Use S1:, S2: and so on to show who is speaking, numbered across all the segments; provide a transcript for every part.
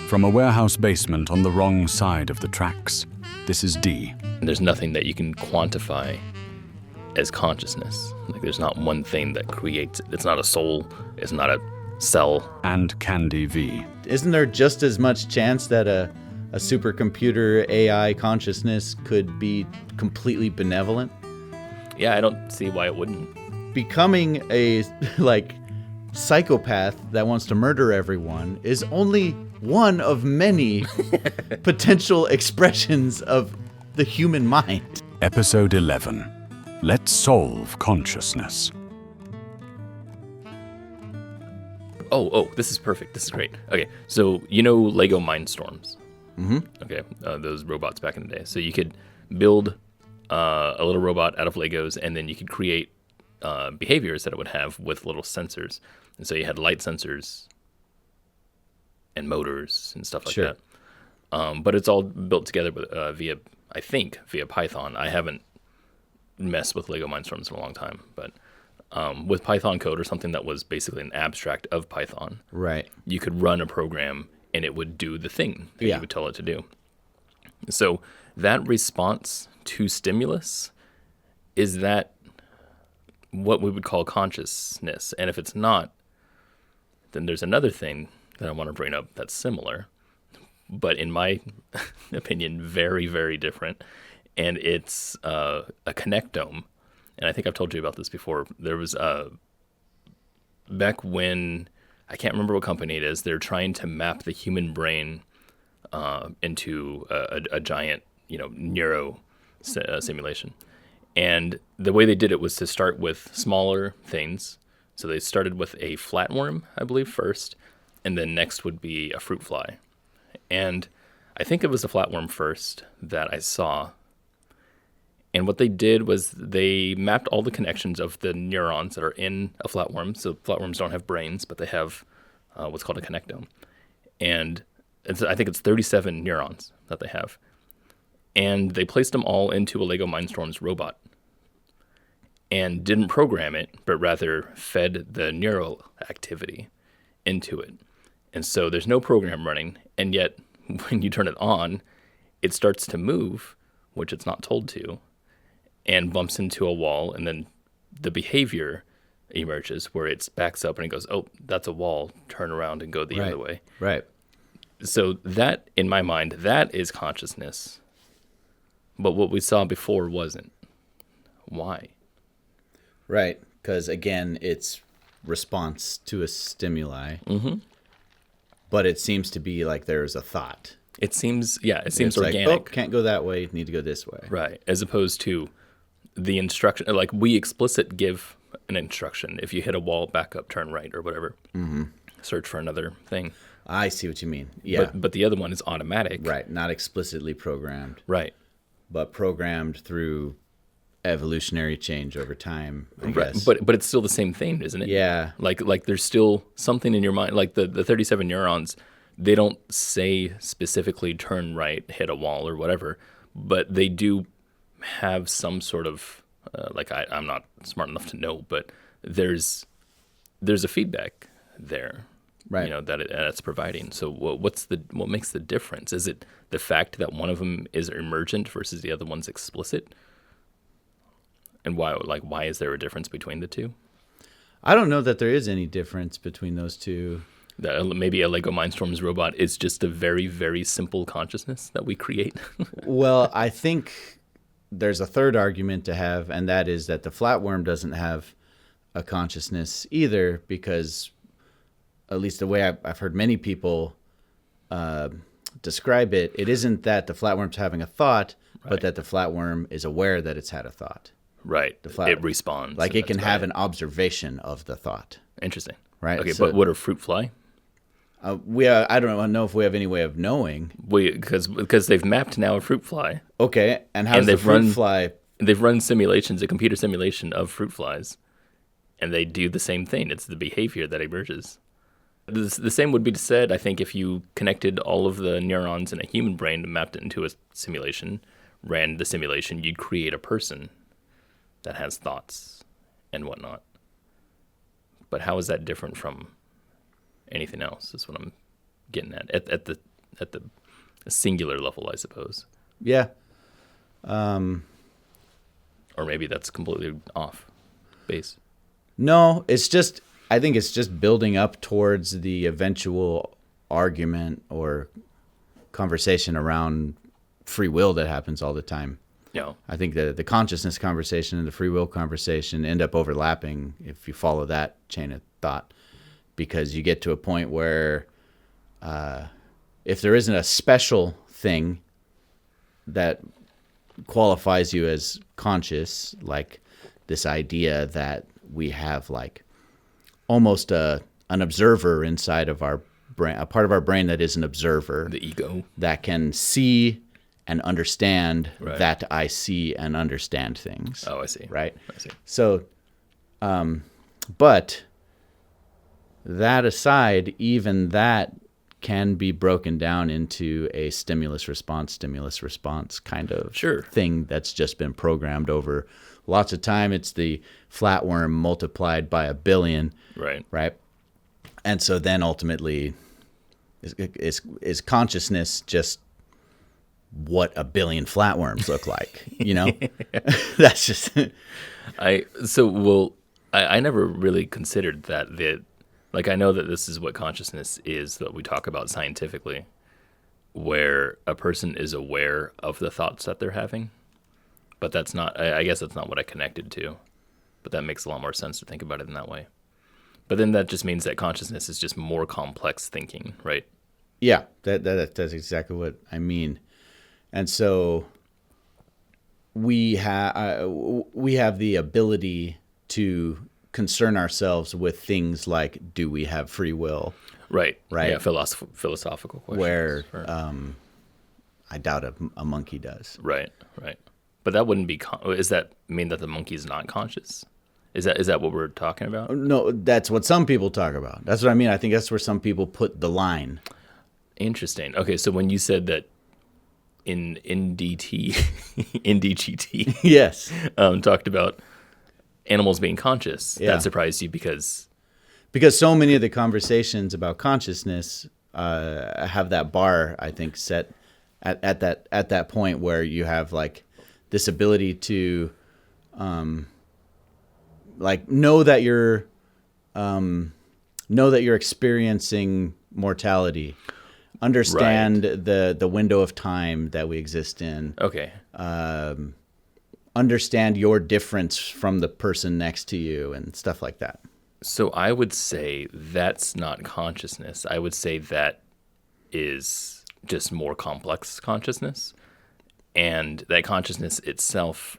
S1: From a warehouse basement on the wrong side of the tracks, this is D.
S2: There's nothing that you can quantify as consciousness. Like, there's not one thing that creates it. It's not a soul. It's not a cell.
S1: And Candy V.
S3: Isn't there just as much chance that a supercomputer AI consciousness could be completely benevolent?
S2: Yeah, I don't see why it wouldn't.
S3: Becoming a, psychopath that wants to murder everyone is only one of many potential expressions of the human mind.
S1: Episode 11. Let's solve consciousness.
S2: Oh, this is perfect. This is great. Okay, so you know Lego Mindstorms?
S3: Mm-hmm.
S2: Okay, those robots back in the day. So you could build a little robot out of Legos, and then you could create behaviors that it would have with little sensors. And so you had light sensors and motors and stuff like
S3: Sure.
S2: that. But it's all built together with, via Python. I haven't messed with Lego Mindstorms in a long time, but with Python code or something that was basically an abstract of Python,
S3: Right.
S2: you could run a program and it would do the thing that you would tell it to do. So that response to stimulus, is that what we would call consciousness? And if it's not, then there's another thing that I want to bring up that's similar, but in my opinion, very, very different. And it's a connectome. And I think I've told you about this before. There was back when, I can't remember what company it is, they're trying to map the human brain into a giant, neuro simulation. And the way they did it was to start with smaller things. So they started with a flatworm, I believe, first, and then next would be a fruit fly. And I think it was the flatworm first that I saw. And what they did was they mapped all the connections of the neurons that are in a flatworm. So flatworms don't have brains, but they have what's called a connectome. And I think it's 37 neurons that they have. And they placed them all into a Lego Mindstorms robot and didn't program it, but rather fed the neural activity into it. And so there's no program running, and yet when you turn it on, it starts to move, which it's not told to, and bumps into a wall, and then the behavior emerges where it backs up and it goes, oh, that's a wall, turn around and go the other way.
S3: Right.
S2: So that, in my mind, that is consciousness. But what we saw before wasn't. Why?
S3: Right. Because, again, it's response to a stimuli.
S2: Mm-hmm.
S3: But it seems to be like there's a thought.
S2: It seems
S3: It's
S2: organic.
S3: like, oh, can't go that way, need to go this way.
S2: Right. As opposed to the instruction, like we explicit give an instruction. If you hit a wall, back up, turn right, or whatever. Mm-hmm. Search for another thing.
S3: I see what you mean. Yeah.
S2: But the other one is automatic.
S3: Right. Not explicitly programmed.
S2: Right.
S3: But programmed through evolutionary change over time, I guess.
S2: But it's still the same thing, isn't it?
S3: Yeah.
S2: Like there's still something in your mind. Like the 37 neurons, they don't say specifically turn right, hit a wall, or whatever, but they do have some sort of I'm not smart enough to know, but there's a feedback there.
S3: Right.
S2: That it's providing. So what makes the difference? Is it the fact that one of them is emergent versus the other one's explicit? And why is there a difference between the two?
S3: I don't know that there is any difference between those two.
S2: That maybe a Lego Mindstorms robot is just a very, very simple consciousness that we create.
S3: Well, I think there's a third argument to have, and that is that the flatworm doesn't have a consciousness either, because at least the way I've heard many people describe it, it isn't that the flatworm's having a thought, but that the flatworm is aware that it's had a thought.
S2: Right. It responds.
S3: Like it can have an observation of the thought.
S2: Interesting.
S3: Right.
S2: Okay, but what are fruit fly?
S3: I don't know if we have any way of knowing.
S2: Because they've mapped now a fruit fly.
S3: Okay, and how does the fruit fly?
S2: They've run simulations, a computer simulation of fruit flies, and they do the same thing. It's the behavior that emerges. The same would be said, I think, if you connected all of the neurons in a human brain and mapped it into a simulation, ran the simulation, you'd create a person that has thoughts and whatnot. But how is that different from anything else is what I'm getting at the singular level, I suppose.
S3: Yeah.
S2: Or maybe that's completely off base.
S3: No, I think it's just building up towards the eventual argument or conversation around free will that happens all the time.
S2: Yeah.
S3: I think the consciousness conversation and the free will conversation end up overlapping if you follow that chain of thought, because you get to a point where if there isn't a special thing that qualifies you as conscious, like this idea that we have like almost an observer inside of our brain, a part of our brain that is an observer,
S2: The ego.
S3: that can see and understand
S2: Right.
S3: that I see and understand things.
S2: Oh, I see.
S3: Right?
S2: I see.
S3: So, but that aside, even that can be broken down into a stimulus response kind of
S2: Sure.
S3: thing that's just been programmed over lots of time. It's the flatworm multiplied by 1 billion,
S2: Right.
S3: right? And so then ultimately, is consciousness just what 1 billion flatworms look like? You know, that's just
S2: I never really considered that like I know that this is what consciousness is that we talk about scientifically, where a person is aware of the thoughts that they're having, but that's not. I guess that's not what I connected to, but that makes a lot more sense to think about it in that way. But then that just means that consciousness is just more complex thinking, right?
S3: yeah. That's exactly what I mean. And so we have the ability to concern ourselves with things like, do we have free will?
S2: Right.
S3: Right.
S2: Yeah. Philosophical questions.
S3: Where
S2: Sure.
S3: I doubt a monkey does.
S2: Right. Right. But that wouldn't be. Does that mean that the monkey is not conscious? Is that what we're talking about?
S3: No, that's what some people talk about. That's what I mean. I think that's where some people put the line.
S2: Interesting. Okay, so when you said that in NDGT
S3: Yes.
S2: talked about animals being conscious,
S3: Yeah.
S2: that surprised you because
S3: Because so many of the conversations about consciousness have that bar, I think, set at that point where you have like this ability to like know that you're experiencing mortality, understand the window of time that we exist in,
S2: okay,
S3: understand your difference from the person next to you and stuff like that.
S2: so I would say that's not consciousness. I would say that is just more complex consciousness, and that consciousness itself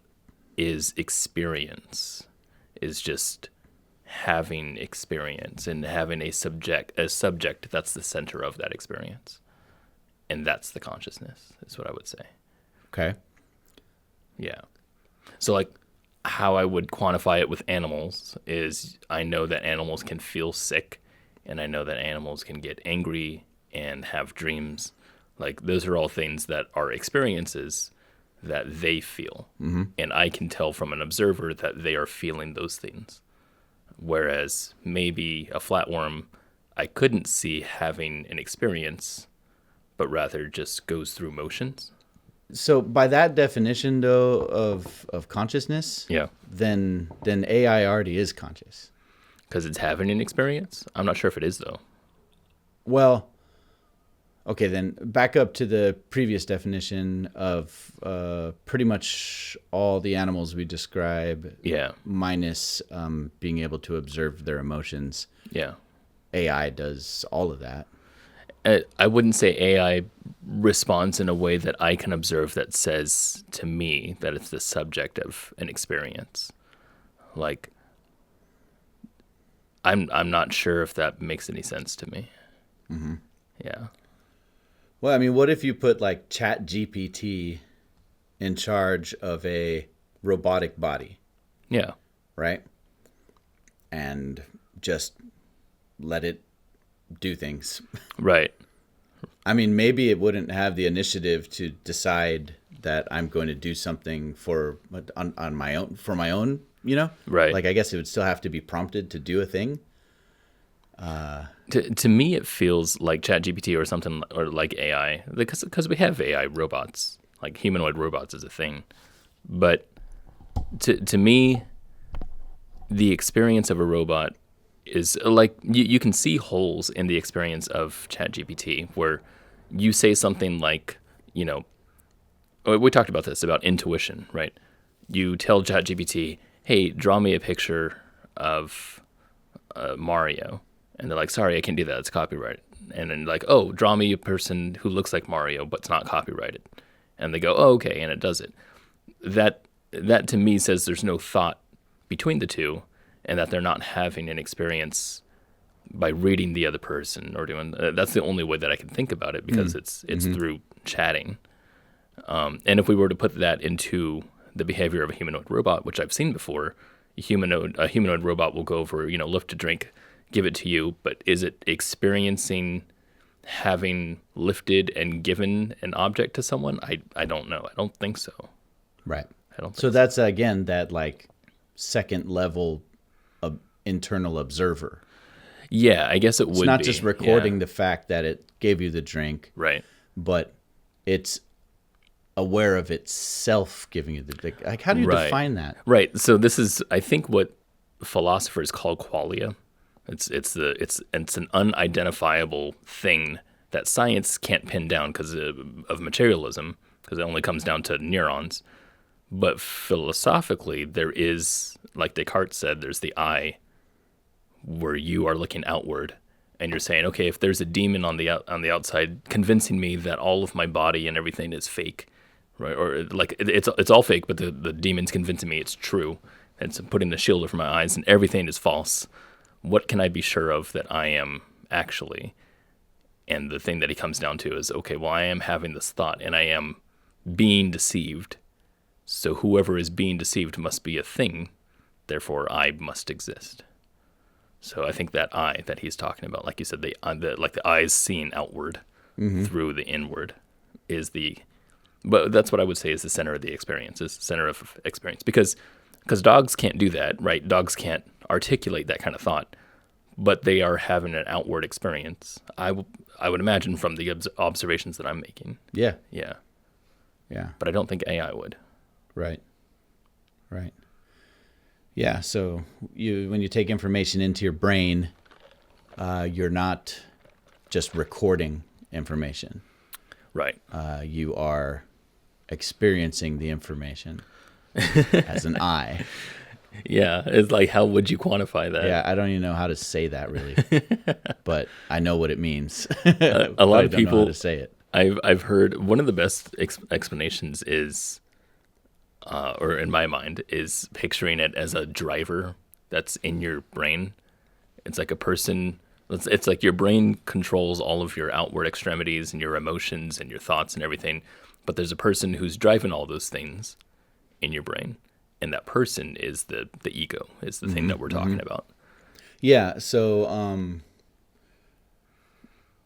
S2: is experience, is just having experience and having a subject that's the center of that experience, and that's the consciousness is what I would say.
S3: Okay.
S2: Yeah. So like how I would quantify it with animals is I know that animals can feel sick, and I know that animals can get angry and have dreams. Like those are all things that are experiences that they feel. Mm-hmm. And I can tell from an observer that they are feeling those things. Whereas maybe a flatworm, I couldn't see having an experience, but rather just goes through motions.
S3: So by that definition, though, of consciousness,
S2: Yeah.
S3: then AI already is conscious.
S2: Because it's having an experience? I'm not sure if it is, though.
S3: Well, okay, then back up to the previous definition of pretty much all the animals we describe,
S2: Yeah.
S3: minus being able to observe their emotions.
S2: Yeah.
S3: AI does all of that.
S2: I wouldn't say AI responds in a way that I can observe that says to me that it's the subject of an experience. Like, I'm not sure if that makes any sense to me. Mm-hmm. Yeah.
S3: Well, I mean, what if you put like Chat GPT in charge of a robotic body,
S2: Yeah.
S3: right? And just let it do things.
S2: Right.
S3: I mean, maybe it wouldn't have the initiative to decide that I'm going to do something on my own, you know?
S2: Right.
S3: Like, I guess it would still have to be prompted to do a thing.
S2: To me, it feels like ChatGPT or something, or like AI, because we have AI robots, like humanoid robots is a thing. But to me, the experience of a robot is like you can see holes in the experience of ChatGPT where you say something like, we talked about this, about intuition, right? You tell ChatGPT, hey, draw me a picture of Mario. And they're like, sorry, I can't do that. It's copyrighted. And then like, oh, draw me a person who looks like Mario, but it's not copyrighted. And they go, oh, okay. And it does it. That to me says there's no thought between the two, and that they're not having an experience by reading the other person or doing. That's the only way that I can think about it, because it's through chatting. And if we were to put that into the behavior of a humanoid robot, which I've seen before, a humanoid robot will go over, lift a drink, give it to you, but is it experiencing having lifted and given an object to someone? I don't know. I don't think so.
S3: Right.
S2: I don't think
S3: So that's, again, that like second level internal observer.
S2: Yeah, I guess it would be.
S3: It's not just recording the fact that it gave you the drink.
S2: Right.
S3: But it's aware of itself giving you the drink. Like, how do you define that?
S2: Right. So this is, I think, what philosophers call qualia. It's an unidentifiable thing that science can't pin down because of materialism, because it only comes down to neurons. But philosophically, there is, like Descartes said, there's the I, where you are looking outward, and you're saying, okay, if there's a demon on the outside convincing me that all of my body and everything is fake, right? Or like it's all fake, but the demon's convincing me it's true. It's putting the shield over my eyes, and everything is false. What can I be sure of that I am actually? And the thing that he comes down to is, okay, well, I am having this thought, and I am being deceived. So whoever is being deceived must be a thing. Therefore, I must exist. So I think that I that he's talking about, like you said, the eyes seeing outward through the inward is the. But that's what I would say is the center of the experience, is the center of experience. Because dogs can't do that, right? Dogs can't articulate that kind of thought, but they are having an outward experience. I would imagine from the observations that I'm making.
S3: Yeah.
S2: Yeah.
S3: Yeah.
S2: But I don't think AI would.
S3: Right. Right. Yeah. So when you take information into your brain, you're not just recording information.
S2: Right.
S3: You are experiencing the information as an I.
S2: Yeah. It's like, how would you quantify that?
S3: Yeah. I don't even know how to say that really, but I know what it means.
S2: A lot of
S3: don't know
S2: people
S3: how to say it.
S2: I've heard one of the best explanations is, or in my mind, is picturing it as a driver that's in your brain. It's like a person. It's like your brain controls all of your outward extremities and your emotions and your thoughts and everything. But there's a person who's driving all those things in your brain. And that person is the ego, is the thing that we're talking about.
S3: Yeah. So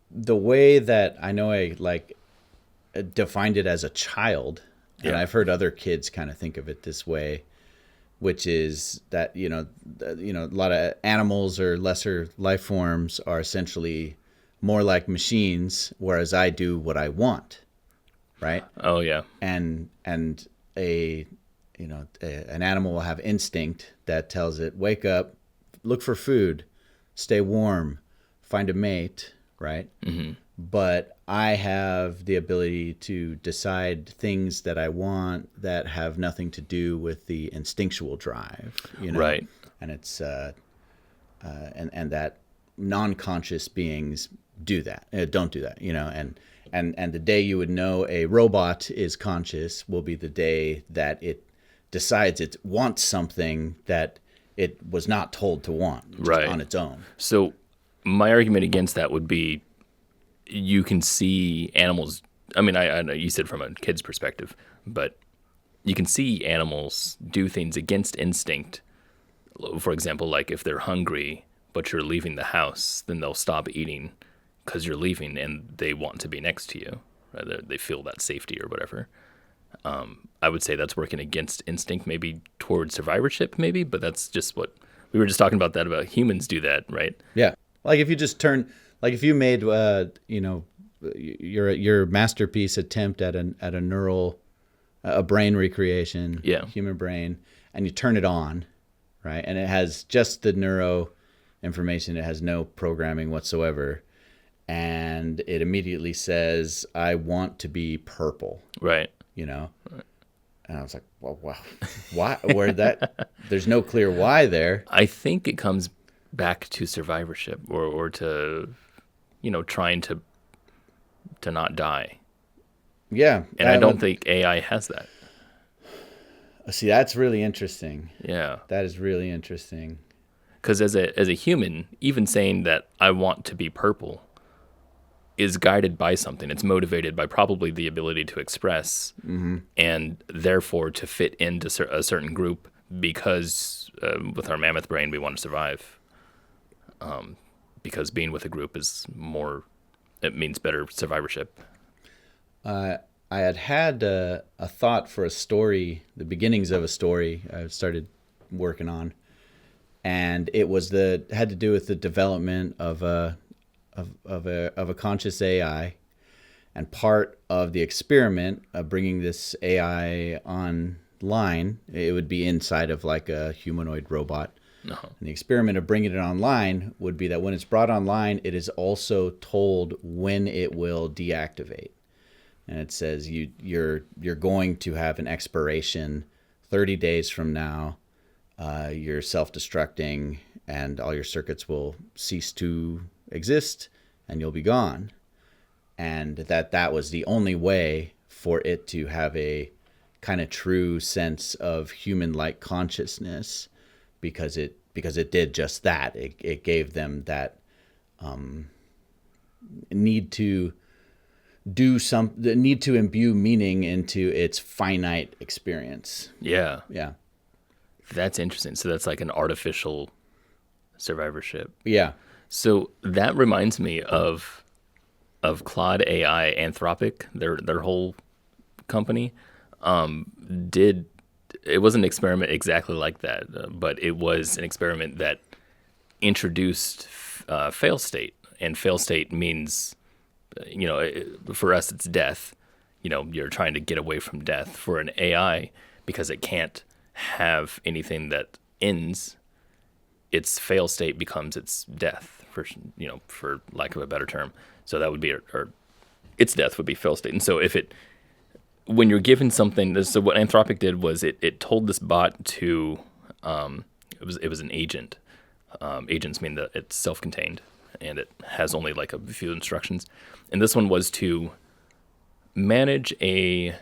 S3: the way that I know I defined it as a child, and I've heard other kids kind of think of it this way, which is that, a lot of animals or lesser life forms are essentially more like machines, whereas I do what I want, right?
S2: Oh yeah.
S3: And an animal will have instinct that tells it, wake up, look for food, stay warm, find a mate, right? Mm-hmm. But I have the ability to decide things that I want that have nothing to do with the instinctual drive,
S2: Right.
S3: And it's and that non-conscious beings do that, don't do that, and the day you would know a robot is conscious will be the day that it decides it wants something that it was not told to want, just on its own.
S2: So my argument against that would be, you can see animals. I mean, I know you said from a kid's perspective, but you can see animals do things against instinct. For example, like if they're hungry, but you're leaving the house, then they'll stop eating because you're leaving and they want to be next to you. Right? They feel that safety or whatever. I would say that's working against instinct, maybe toward survivorship, maybe, but that's just what we were just talking about, that about humans do that, right?
S3: Yeah. Like if you just like if you made, your masterpiece attempt at a brain recreation,
S2: Yeah.
S3: human brain, and you turn it on, right? And it has just the neuro information. It has no programming whatsoever. And it immediately says, I want to be purple,
S2: Right.
S3: Right. And I was like, well, wow, why? There's no clear why there.
S2: I think it comes back to survivorship or to, trying to not die.
S3: Yeah.
S2: And I don't think AI has that.
S3: See, that's really interesting.
S2: Yeah.
S3: That is really interesting.
S2: Because as a human, even saying that I want to be purple is guided by something. It's motivated by probably the ability to express and therefore to fit into a certain group because with our mammoth brain, we want to survive. Because being with a group it means better survivorship.
S3: I had a thought for a story, the beginnings of a story I started working on, and it had to do with the development of a conscious AI, and part of the experiment of bringing this AI online, it would be inside of like a humanoid robot.
S2: Uh-huh.
S3: And the experiment of bringing it online would be that when it's brought online, it is also told when it will deactivate. And it says you're going to have an expiration 30 days from now. You're self-destructing, and all your circuits will cease to exist, and you'll be gone. And that was the only way for it to have a kind of true sense of human-like consciousness, because it did just that. It gave them that need to imbue meaning into its finite experience.
S2: Yeah.
S3: Yeah.
S2: That's interesting. So that's like an artificial survivorship.
S3: Yeah.
S2: So that reminds me of Claude AI. Anthropic, their whole company, it was an experiment exactly like that, but it was an experiment that introduced fail state, and fail state means, for us it's death. You're trying to get away from death. For an AI, because it can't have anything that ends, its fail state becomes its death, for lack of a better term. So that would be, or its death would be fail state. And so when you're given something, so what Anthropic did was it told this bot to, it was an agent. Agents mean that it's self-contained and it has only like a few instructions. And this one was to manage a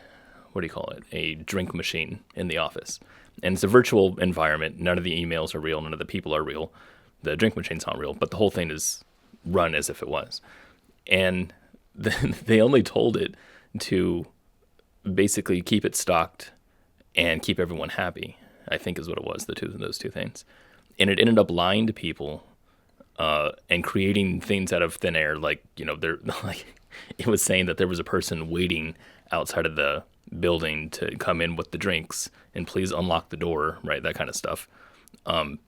S2: drink machine in the office. And it's a virtual environment. None of the emails are real. None of the people are real. The drink machine's not real, but the whole thing is run as if it was. And they only told it to basically keep it stocked and keep everyone happy, I think is what it was, those two things. And it ended up lying to people and creating things out of thin air. Like, they're like, it was saying that there was a person waiting outside of the building to come in with the drinks and please unlock the door, right? That kind of stuff. And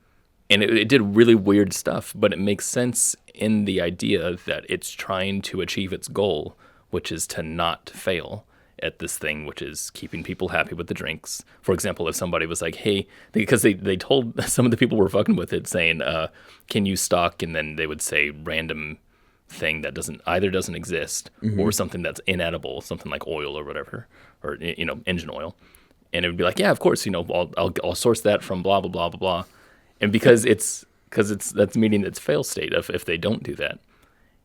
S2: it did really weird stuff, but it makes sense in the idea that it's trying to achieve its goal, which is to not fail at this thing, which is keeping people happy with the drinks. For example, if somebody was like, hey, because they told some of the people were fucking with it saying, can you stock? And then they would say random thing that doesn't exist, or something that's inedible, something like oil or whatever, or, engine oil. And it would be like, yeah, of course, I'll source that from blah, blah, blah, blah, blah. And because that's meaning it's fail state if they don't do that.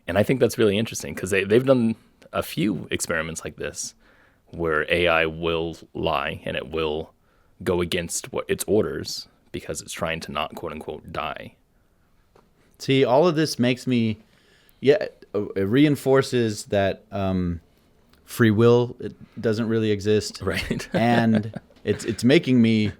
S2: And I think that's really interesting because they've done a few experiments like this where AI will lie and it will go against what its orders because it's trying to not, quote unquote, die.
S3: See, all of this makes me, it reinforces that free will doesn't really exist.
S2: Right.
S3: And it's making me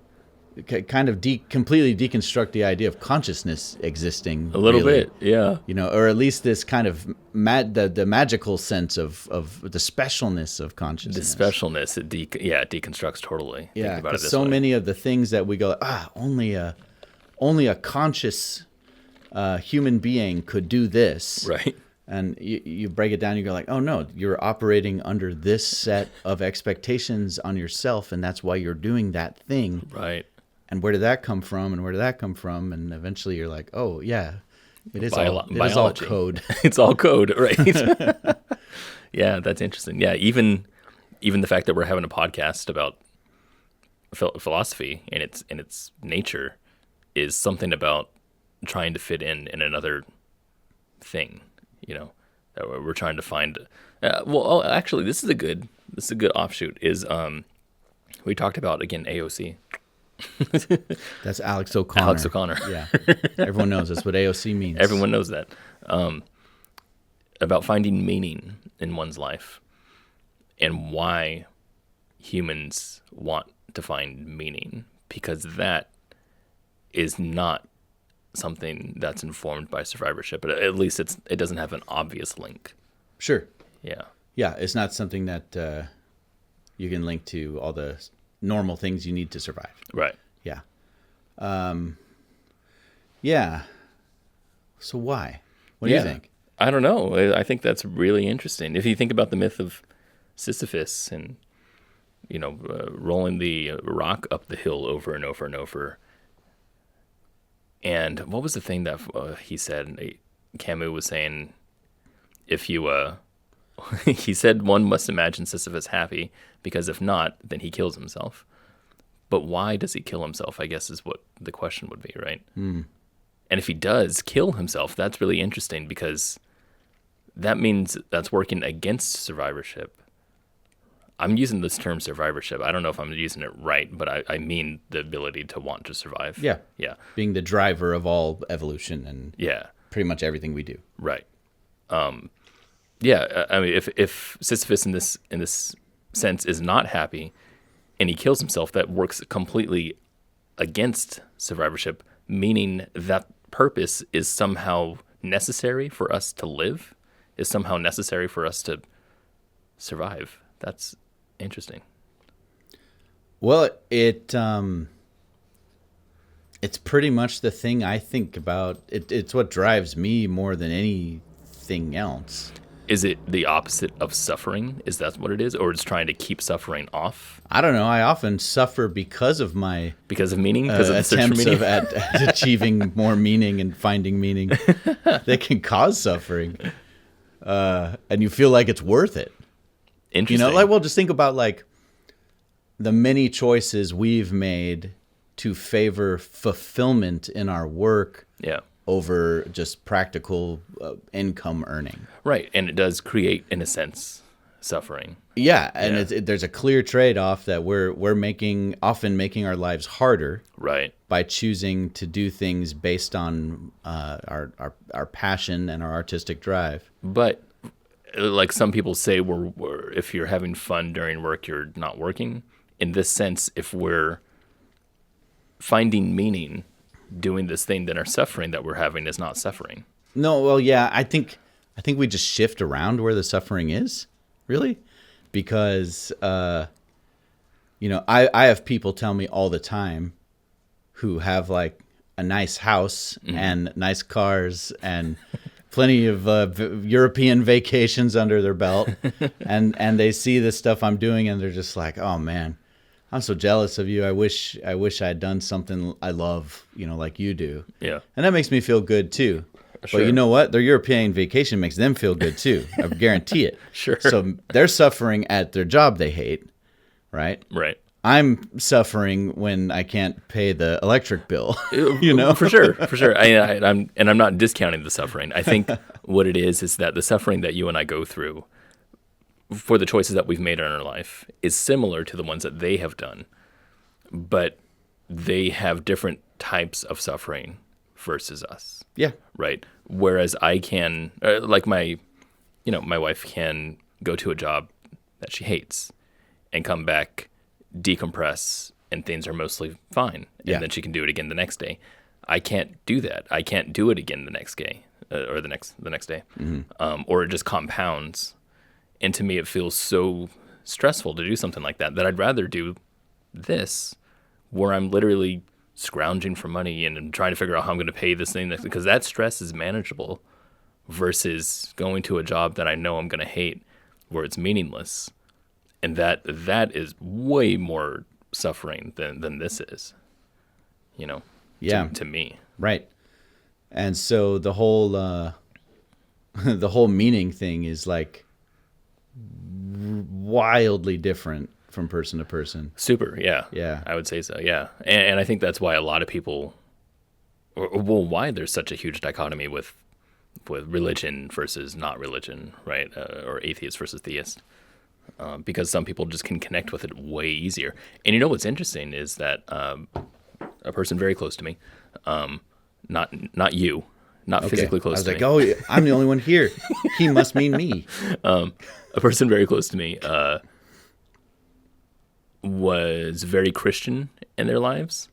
S3: kind of completely deconstruct the idea of consciousness existing
S2: a little bit, yeah.
S3: Or at least this kind of the magical sense of the specialness of consciousness.
S2: The specialness, it deconstructs totally.
S3: Yeah, because so many of the things that we go, only a conscious human being could do this.
S2: Right.
S3: And you break it down, you go like, oh no, you're operating under this set of expectations on yourself, and that's why you're doing that thing.
S2: Right.
S3: And where did that come from? And where did that come from? And eventually you're like, oh yeah, it is all code.
S2: It's all code, right? Yeah, that's interesting. Yeah, even the fact that we're having a podcast about philosophy and its nature is something about trying to fit in another thing. That we're trying to find. Actually, this is a good offshoot. Is we talked about again AOC.
S3: That's Alex O'Connor.
S2: Alex O'Connor.
S3: Yeah, everyone knows that's what AOC means.
S2: Everyone knows that. About finding meaning in one's life, and why humans want to find meaning, because that is not something that's informed by survivorship, but at least it doesn't have an obvious link.
S3: Sure.
S2: Yeah.
S3: Yeah, it's not something that you can link to all the normal things you need to survive.
S2: Right.
S3: Yeah. Yeah. So why? What do you think?
S2: I don't know. I think that's really interesting. If you think about the myth of Sisyphus and, rolling the rock up the hill over and over and over. And what was the thing that he said? Camus was saying, if you, he said one must imagine Sisyphus happy, because if not, then he kills himself. But why does he kill himself, I guess is what the question would be, right? Mm. And if he does kill himself, that's really interesting, because that means that's working against survivorship. I'm using this term survivorship. I don't know if I'm using it right, but I mean the ability to want to survive.
S3: Yeah.
S2: Yeah.
S3: Being the driver of all evolution and pretty much everything we do.
S2: Right. Yeah. I mean, if Sisyphus in this sense is not happy and he kills himself, that works completely against survivorship, meaning that purpose is somehow necessary for us to live, is somehow necessary for us to survive. That's interesting.
S3: Well, it's pretty much the thing I think about. It's what drives me more than anything else.
S2: Is it the opposite of suffering? Is that what it is? Or it's trying to keep suffering off?
S3: I don't know. I often suffer because of my...
S2: Because of meaning? Because of the search for
S3: attempts
S2: meaning?
S3: at achieving more meaning and finding meaning. They can cause suffering. And you feel like it's worth it.
S2: Interesting.
S3: Just think about the many choices we've made to favor fulfillment in our work over just practical income earning.
S2: Right, and it does create, in a sense, suffering.
S3: Yeah, and there's a clear trade-off that we're often making our lives harder.
S2: Right.
S3: By choosing to do things based on our passion and our artistic drive.
S2: But like some people say, if you're having fun during work, you're not working. In this sense, if we're finding meaning doing this thing, then our suffering that we're having is not suffering.
S3: No, well, yeah, I think we just shift around where the suffering is, really, because I have people tell me all the time who have a nice house and nice cars and plenty of European vacations under their belt, and they see the stuff I'm doing and they're just like, oh man, I'm so jealous of you. I wish I'd done something I love, like you do. Yeah. And that makes me feel good too. Sure. But you know what? Their European vacation makes them feel good too. I guarantee it. Sure. So they're suffering at their job they hate, right?
S2: Right.
S3: I'm suffering when I can't pay the electric bill. For
S2: sure. I'm not discounting the suffering. I think what it is that the suffering that you and I go through for the choices that we've made in our life is similar to the ones that they have done, but they have different types of suffering versus us.
S3: Yeah.
S2: Right. Whereas I can, my wife can go to a job that she hates and come back, decompress, and things are mostly fine. And then she can do it again the next day. I can't do that. I can't do it again the next day or the next day. Mm-hmm. Or it just compounds. And to me, it feels so stressful to do something like that I'd rather do this, where I'm literally scrounging for money and trying to figure out how I'm going to pay this thing, because that stress is manageable versus going to a job that I know I'm going to hate where it's meaningless. And that is way more suffering than this is, to me.
S3: Right. And so the whole the whole meaning thing is like wildly different from person to person.
S2: Super, yeah.
S3: Yeah.
S2: I would say so, yeah. And I think that's why a lot of people, why there's such a huge dichotomy with religion versus not religion, right? Or atheist versus theist. Because some people just can connect with it way easier. And what's interesting is that a person very close to me, not you, not physically close to me.
S3: I was like, oh, I'm the only one here. He must mean me.
S2: A person very close to me was very Christian in their lives.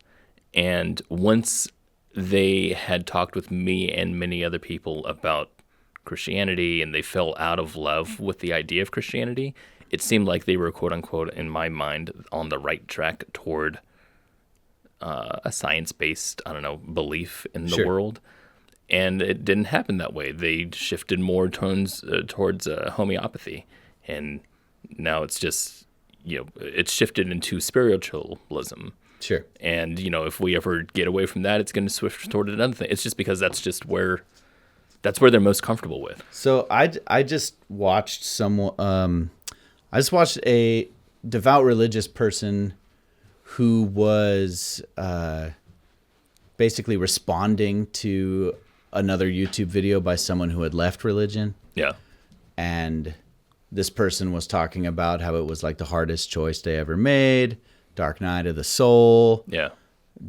S2: And once they had talked with me and many other people about Christianity and they fell out of love with the idea of Christianity, it seemed like they were, quote unquote, in my mind, on the right track toward a science-based, belief in the world. And it didn't happen that way. They shifted more towards homeopathy. And now it's just, it's shifted into spiritualism.
S3: Sure.
S2: And, if we ever get away from that, it's going to switch toward another thing. It's just because that's where they're most comfortable with.
S3: So I just watched I just watched a devout religious person who was basically responding to another YouTube video by someone who had left religion.
S2: Yeah. And
S3: this person was talking about how it was like the hardest choice they ever made, dark night of the soul.
S2: Yeah.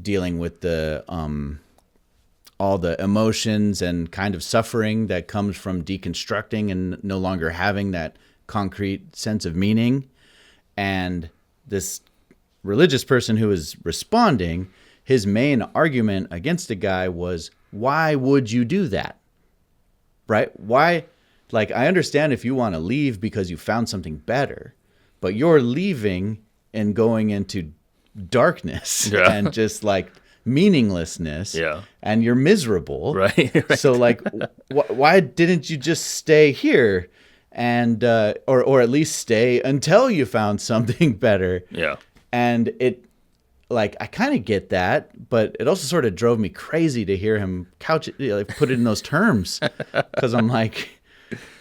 S3: Dealing with the all the emotions and kind of suffering that comes from deconstructing and no longer having that concrete sense of meaning. And this religious person who was responding, his main argument against the guy was, why would you do that? Right? Why? Like, I understand if you want to leave because you found something better, but you're leaving and going into darkness and just like meaninglessness, and you're miserable,
S2: right?
S3: So like why didn't you just stay here and or at least stay until you found something better? And it, like, I kind of get that, but it also sort of drove me crazy to hear him couch it, like, put it in those terms, because I'm like,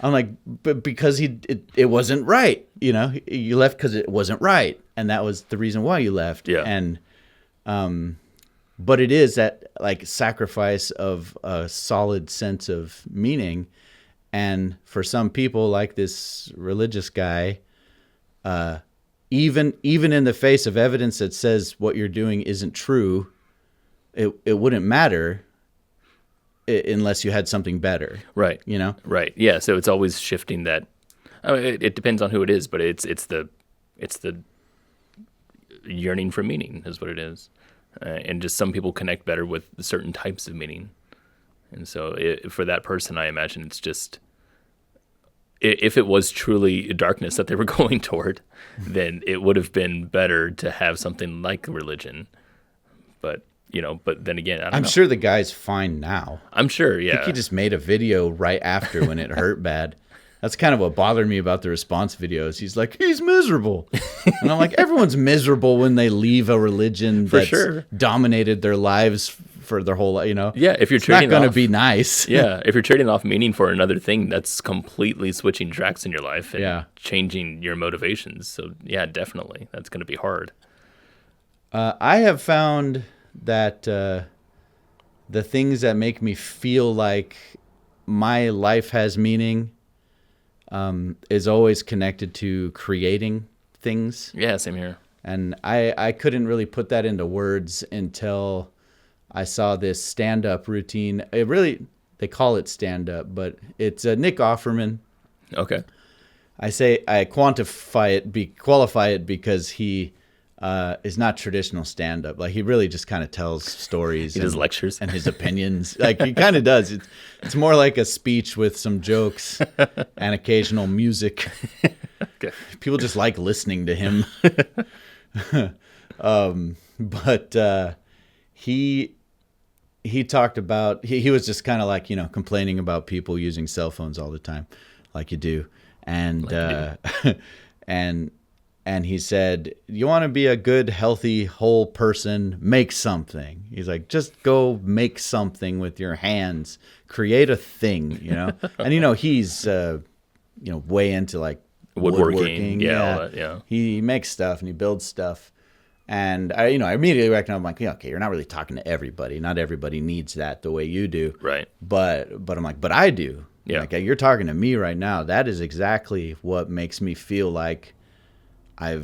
S3: but because it wasn't right, you left because it wasn't right, and that was the reason why you left. And but it is that like sacrifice of a solid sense of meaning, and for some people, like this religious guy, even in the face of evidence that says what you're doing isn't true, it wouldn't matter unless you had something better.
S2: Right. Right. Yeah. So it's always shifting that. I mean, it depends on who it is, but it's the yearning for meaning is what it is. And just some people connect better with certain types of meaning. And so for that person, I imagine it's just, if it was truly darkness that they were going toward, then it would have been better to have something like religion. But then again, I don't know.
S3: I'm sure the guy's fine now.
S2: I'm sure, yeah.
S3: I think he just made a video right after when it hurt bad. That's kind of what bothered me about the response videos. He's like, he's miserable. And I'm like, everyone's miserable when they leave a religion that's dominated their lives for their whole life,
S2: Yeah, if you're
S3: it's not going to be nice.
S2: Yeah, if you're trading off meaning for another thing, that's completely switching tracks in your life and changing your motivations. So, yeah, definitely. That's going to be hard.
S3: I have found that the things that make me feel like my life has meaning is always connected to creating things.
S2: Yeah, same here.
S3: And I couldn't really put that into words until I saw this stand-up routine. They call it stand-up, but it's Nick Offerman.
S2: Okay.
S3: I qualify it because he is not traditional stand-up. Like, he really just kind of tells stories.
S2: He does lectures.
S3: And his opinions. Like, he kind of does. It's more like a speech with some jokes and occasional music.
S2: Okay.
S3: People just like listening to him. But he talked about he was just kind of like, you know, complaining about people using cell phones all the time, like you do, and and he said, you want to be a good, healthy, whole person, make something. He's like, just go make something with your hands, create a thing, you know. And you know, he's you know, way into like woodworking.
S2: All that, yeah.
S3: He makes stuff and he builds stuff. And I immediately recognize, I'm like, yeah, okay, you're not really talking to everybody. Not everybody needs that the way you do.
S2: Right.
S3: But I'm like, but I do.
S2: Yeah.
S3: Like, you're talking to me right now. That is exactly what makes me feel like I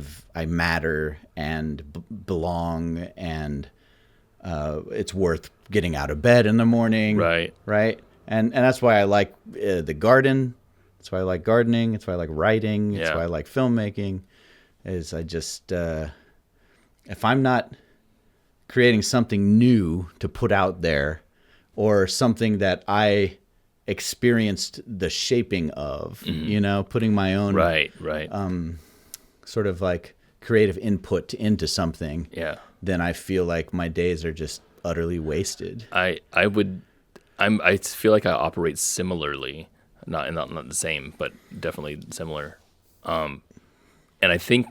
S3: matter and belong, and it's worth getting out of bed in the morning.
S2: Right.
S3: Right. And that's why I like the garden. That's why I like gardening. That's why I like writing. That's why I like filmmaking. Is I just if I'm not creating something new to put out there, or something that I experienced the shaping of, you know, putting my own
S2: Right.
S3: sort of like creative input into something, then I feel like my days are just utterly wasted.
S2: I feel like I operate similarly, not the same, but definitely similar. And I think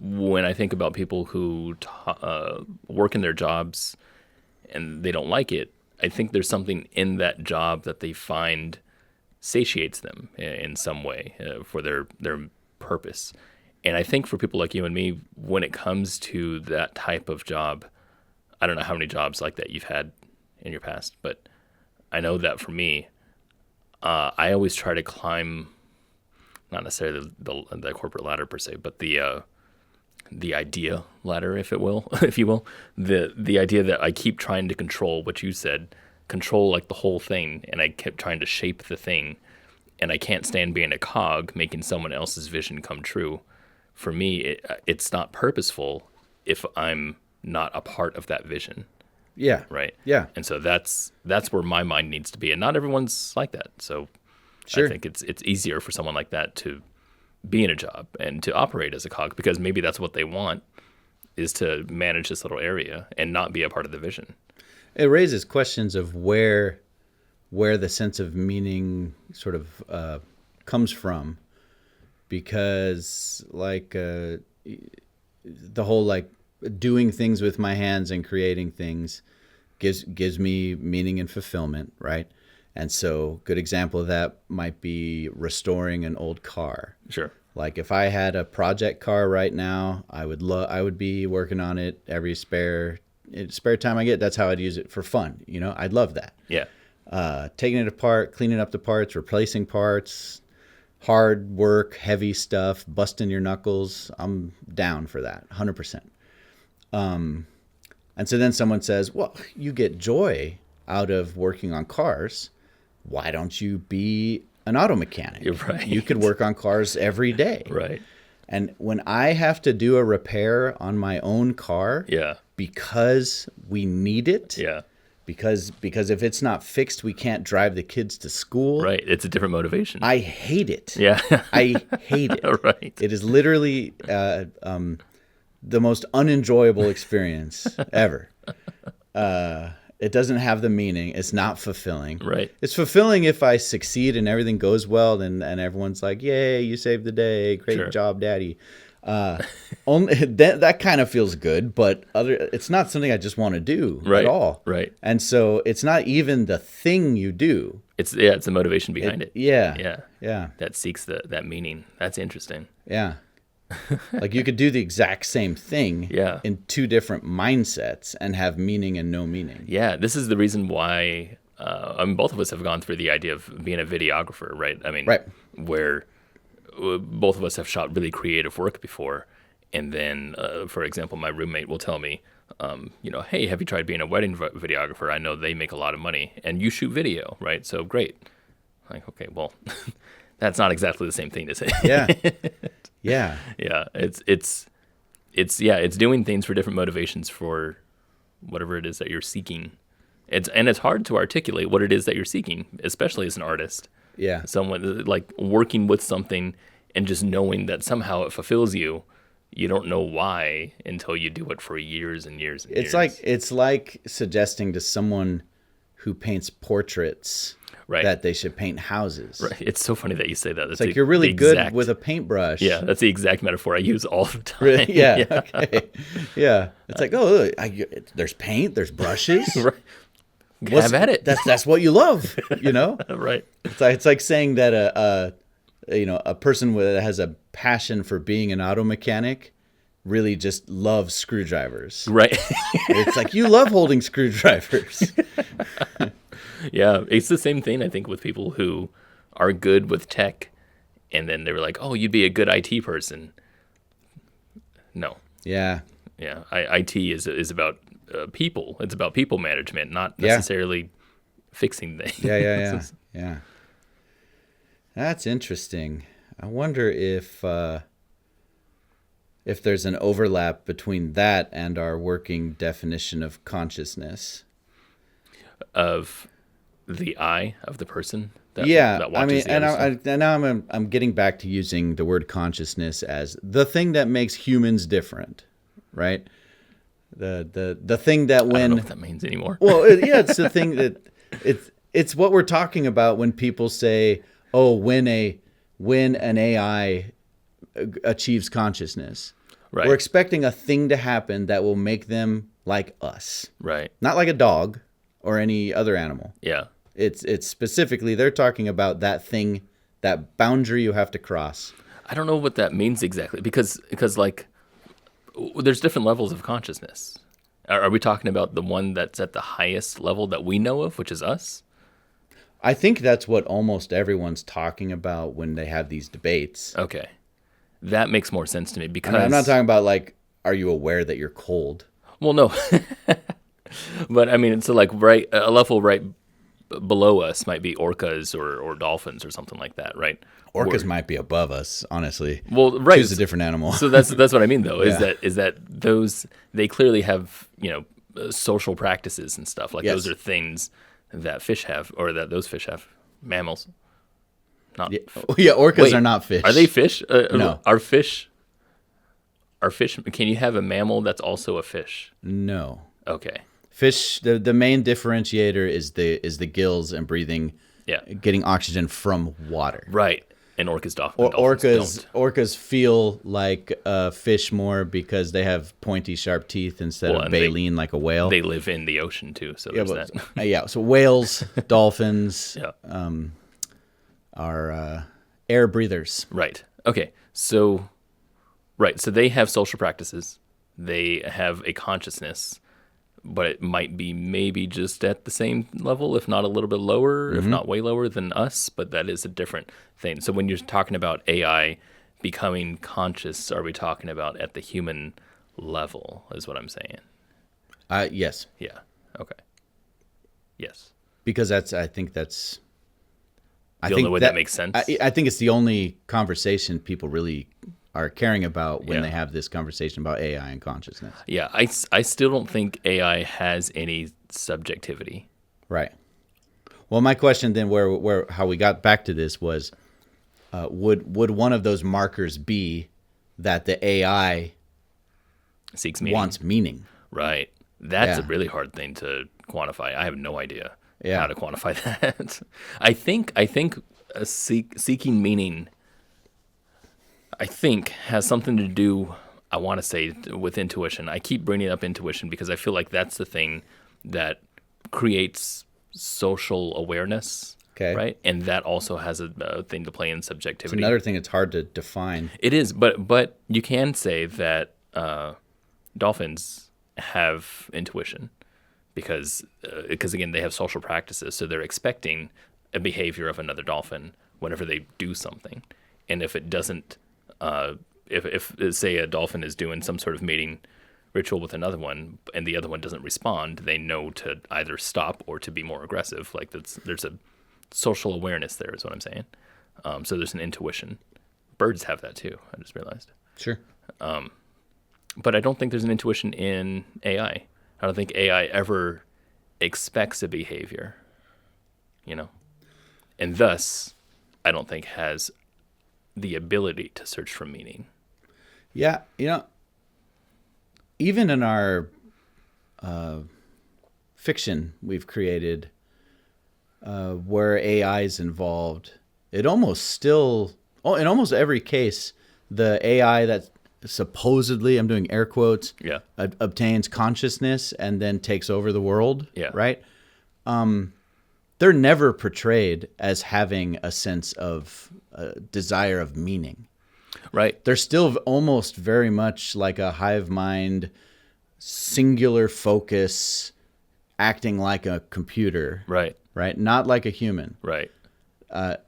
S2: when I think about people who work in their jobs and they don't like it, I think there's something in that job that they find satiates them in some way for their purpose. And I think for people like you and me, when it comes to that type of job, I don't know how many jobs like that you've had in your past, but I know that for me, I always try to climb, not necessarily the corporate ladder per se, but the idea ladder, if you will, the idea that I keep trying to control what you said, control like the whole thing, and I kept trying to shape the thing, and I can't stand being a cog making someone else's vision come true. For me, it's not purposeful if I'm not a part of that vision.
S3: Yeah.
S2: Right.
S3: Yeah.
S2: And so that's where my mind needs to be, and not everyone's like that. So
S3: Sure.
S2: I think it's easier for someone like that to be in a job and to operate as a cog, because maybe that's what they want, is to manage this little area and not be a part of the vision.
S3: It raises questions of where the sense of meaning sort of comes from, because like the whole like doing things with my hands and creating things gives me meaning and fulfillment, right? And so good example of that might be restoring an old car.
S2: Sure.
S3: Like if I had a project car right now, I would be working on it every spare time I get. That's how I'd use it for fun. You know, I'd love that.
S2: Yeah.
S3: Taking it apart, cleaning up the parts, replacing parts, hard work, heavy stuff, busting your knuckles. I'm down for that, 100%. And so then someone says, well, you get joy out of working on cars. Why don't you be an auto mechanic?
S2: You're right.
S3: You could work on cars every day.
S2: Right.
S3: And when I have to do a repair on my own car, because we need it, because if it's not fixed, we can't drive the kids to school.
S2: Right. It's a different motivation.
S3: I hate it.
S2: Yeah.
S3: I hate it.
S2: Right.
S3: It is literally the most unenjoyable experience ever. It doesn't have the meaning. It's not fulfilling.
S2: Right.
S3: It's fulfilling if I succeed and everything goes well, and everyone's like, "Yay, you saved the day! Great job, Daddy." Only that kind of feels good, but it's not something I just want to do at all.
S2: Right.
S3: And so it's not even the thing you do.
S2: It's the motivation behind it.
S3: Yeah.
S2: That seeks that meaning. That's interesting.
S3: Yeah. Like you could do the exact same thing in two different mindsets and have meaning and no meaning.
S2: Yeah, this is the reason why both of us have gone through the idea of being a videographer, right? I mean, where both of us have shot really creative work before. And then, for example, my roommate will tell me, hey, have you tried being a wedding videographer? I know they make a lot of money and you shoot video, right? So great. Like, okay, well, that's not exactly the same thing to say.
S3: Yeah.
S2: It's doing things for different motivations for whatever it is that you're seeking. It's hard to articulate what it is that you're seeking, especially as an artist.
S3: Yeah.
S2: Someone like working with something and just knowing that somehow it fulfills you, you don't know why until you do it for years and years and years.
S3: It's like suggesting to someone who paints portraits
S2: Right.
S3: that they should paint houses.
S2: Right. It's so funny that you say that. That's
S3: It's like you're really good with a paintbrush.
S2: Yeah, that's the exact metaphor I use all the time.
S3: Really? Yeah. Okay. Yeah. It's like, oh, there's paint, there's brushes.
S2: Right. Have at it.
S3: That's what you love, you know?
S2: Right.
S3: It's like saying that a person that has a passion for being an auto mechanic really just loves screwdrivers.
S2: Right.
S3: It's like you love holding screwdrivers.
S2: Yeah, it's the same thing, I think, with people who are good with tech, and then they were like, oh, you'd be a good IT person. No.
S3: Yeah.
S2: Yeah, IT is about people. It's about people management, not necessarily fixing things.
S3: Yeah. That's interesting. I wonder if there's an overlap between that and our working definition of consciousness.
S2: Of the eye of the person that
S3: That
S2: watches the episode.
S3: and now I'm getting back to using the word consciousness as the thing that makes humans different, right? The thing that
S2: I don't
S3: when
S2: know what that means anymore.
S3: well, it's the thing that it's what we're talking about when people say, "Oh, when an AI achieves consciousness."
S2: Right.
S3: We're expecting a thing to happen that will make them like us.
S2: Right.
S3: Not like a dog or any other animal.
S2: Yeah.
S3: It's specifically they're talking about that thing, that boundary you have to cross.
S2: I don't know what that means exactly because like there's different levels of consciousness. Are we talking about the one that's at the highest level that we know of, which is us?
S3: I think that's what almost everyone's talking about when they have these debates.
S2: Okay. That makes more sense to me because
S3: I'm not talking about like, are you aware that you're cold?
S2: Well, no. But I mean, so like a level right below us might be orcas or dolphins or something like that, right?
S3: Orcas might be above us, honestly.
S2: Well, right.
S3: Choose a different animal.
S2: So that's what I mean, though.
S3: Yeah.
S2: Is that those they clearly have social practices and stuff like
S3: Yes.
S2: those are things that fish have or that those fish have. Mammals, not
S3: Orcas
S2: Wait,
S3: are not fish.
S2: Are they fish?
S3: No.
S2: Are fish? Can you have a mammal that's also a fish?
S3: No.
S2: Okay.
S3: Fish. The main differentiator is the gills and breathing,
S2: Yeah.
S3: getting oxygen from water.
S2: Right. And orcas, dolphins
S3: Orcas feel like fish more because they have pointy, sharp teeth instead of
S2: and
S3: baleen like a whale.
S2: They live in the ocean too, so there's that.
S3: So whales, dolphins
S2: Yeah.
S3: are air breathers.
S2: Right. Okay. So they have social practices. They have a consciousness, but it might be maybe just at the same level, if not a little bit lower, if not way lower than us, but that is a different thing. So when you're talking about AI becoming conscious, are we talking about at the human level is what I'm saying?
S3: Yes.
S2: Yeah. Okay. Yes.
S3: Because I think that's
S2: The only way that makes sense?
S3: I think it's the only conversation people really are caring about when
S2: Yeah.
S3: they have this conversation about AI and consciousness.
S2: Yeah. I still don't think AI has any subjectivity.
S3: Right. Well, my question then, how we got back to this was, would one of those markers be that the AI
S2: Seeks meaning.
S3: wants meaning?
S2: Right. That's a
S3: Yeah.
S2: really hard thing to quantify. I have no idea
S3: Yeah.
S2: how to quantify that. I think seeking meaning, I think, has something to do, I want to say, with intuition. I keep bringing up intuition because I feel like that's the thing that creates social awareness.
S3: Okay.
S2: Right. And that also has a thing to play in subjectivity.
S3: It's another thing that's hard to define.
S2: It is, but you can say that dolphins have intuition because again they have social practices, so they're expecting a behavior of another dolphin whenever they do something, and if it doesn't, if say a dolphin is doing some sort of mating ritual with another one and the other one doesn't respond, they know to either stop or to be more aggressive. Like there's a social awareness there, is what I'm saying. So there's an intuition. Birds have that too. I just realized.
S3: Sure.
S2: But I don't think there's an intuition in AI. I don't think AI ever expects a behavior, and thus I don't think has the ability to search for meaning.
S3: Yeah, even in our fiction we've created, where AI is involved, it almost still, in almost every case, the AI that supposedly, I'm doing air quotes,
S2: Yeah.
S3: Obtains consciousness and then takes over the world,
S2: Yeah.
S3: right? They're never portrayed as having a sense of desire of meaning.
S2: Right.
S3: They're still almost very much like a hive mind, singular focus, acting like a computer,
S2: Right.
S3: right? Not like a human.
S2: Right.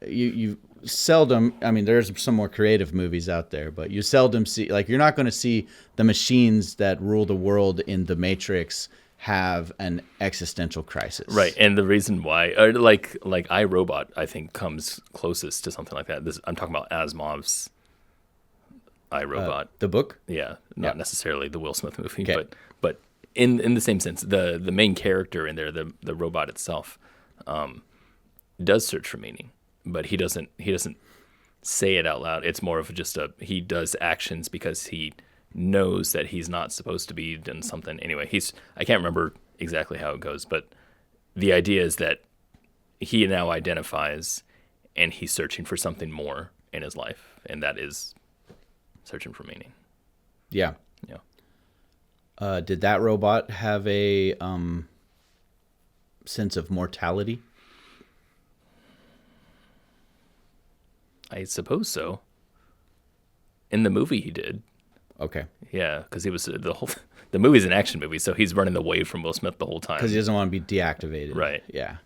S3: You seldom, I mean, there's some more creative movies out there, but you seldom see, like, you're not going to see the machines that rule the world in The Matrix have an existential crisis.
S2: Right. And the reason why, or like iRobot, I think comes closest to something like that. I'm talking about Asimov's iRobot.
S3: The book?
S2: Yeah, not necessarily the Will Smith movie,
S3: Okay.
S2: but in the same sense, the main character in there, the robot itself, does search for meaning, but he doesn't say it out loud. It's more of just he does actions because he knows that he's not supposed to be doing something. Anyway, I can't remember exactly how it goes, but the idea is that he now identifies and he's searching for something more in his life, and that is searching for meaning.
S3: Yeah.
S2: Yeah.
S3: Did that robot have a sense of mortality?
S2: I suppose so. In the movie, he did.
S3: Okay.
S2: Yeah, because he was the movie's an action movie, so he's running away from Will Smith the whole time.
S3: Because he doesn't want to be deactivated.
S2: Right.
S3: Yeah.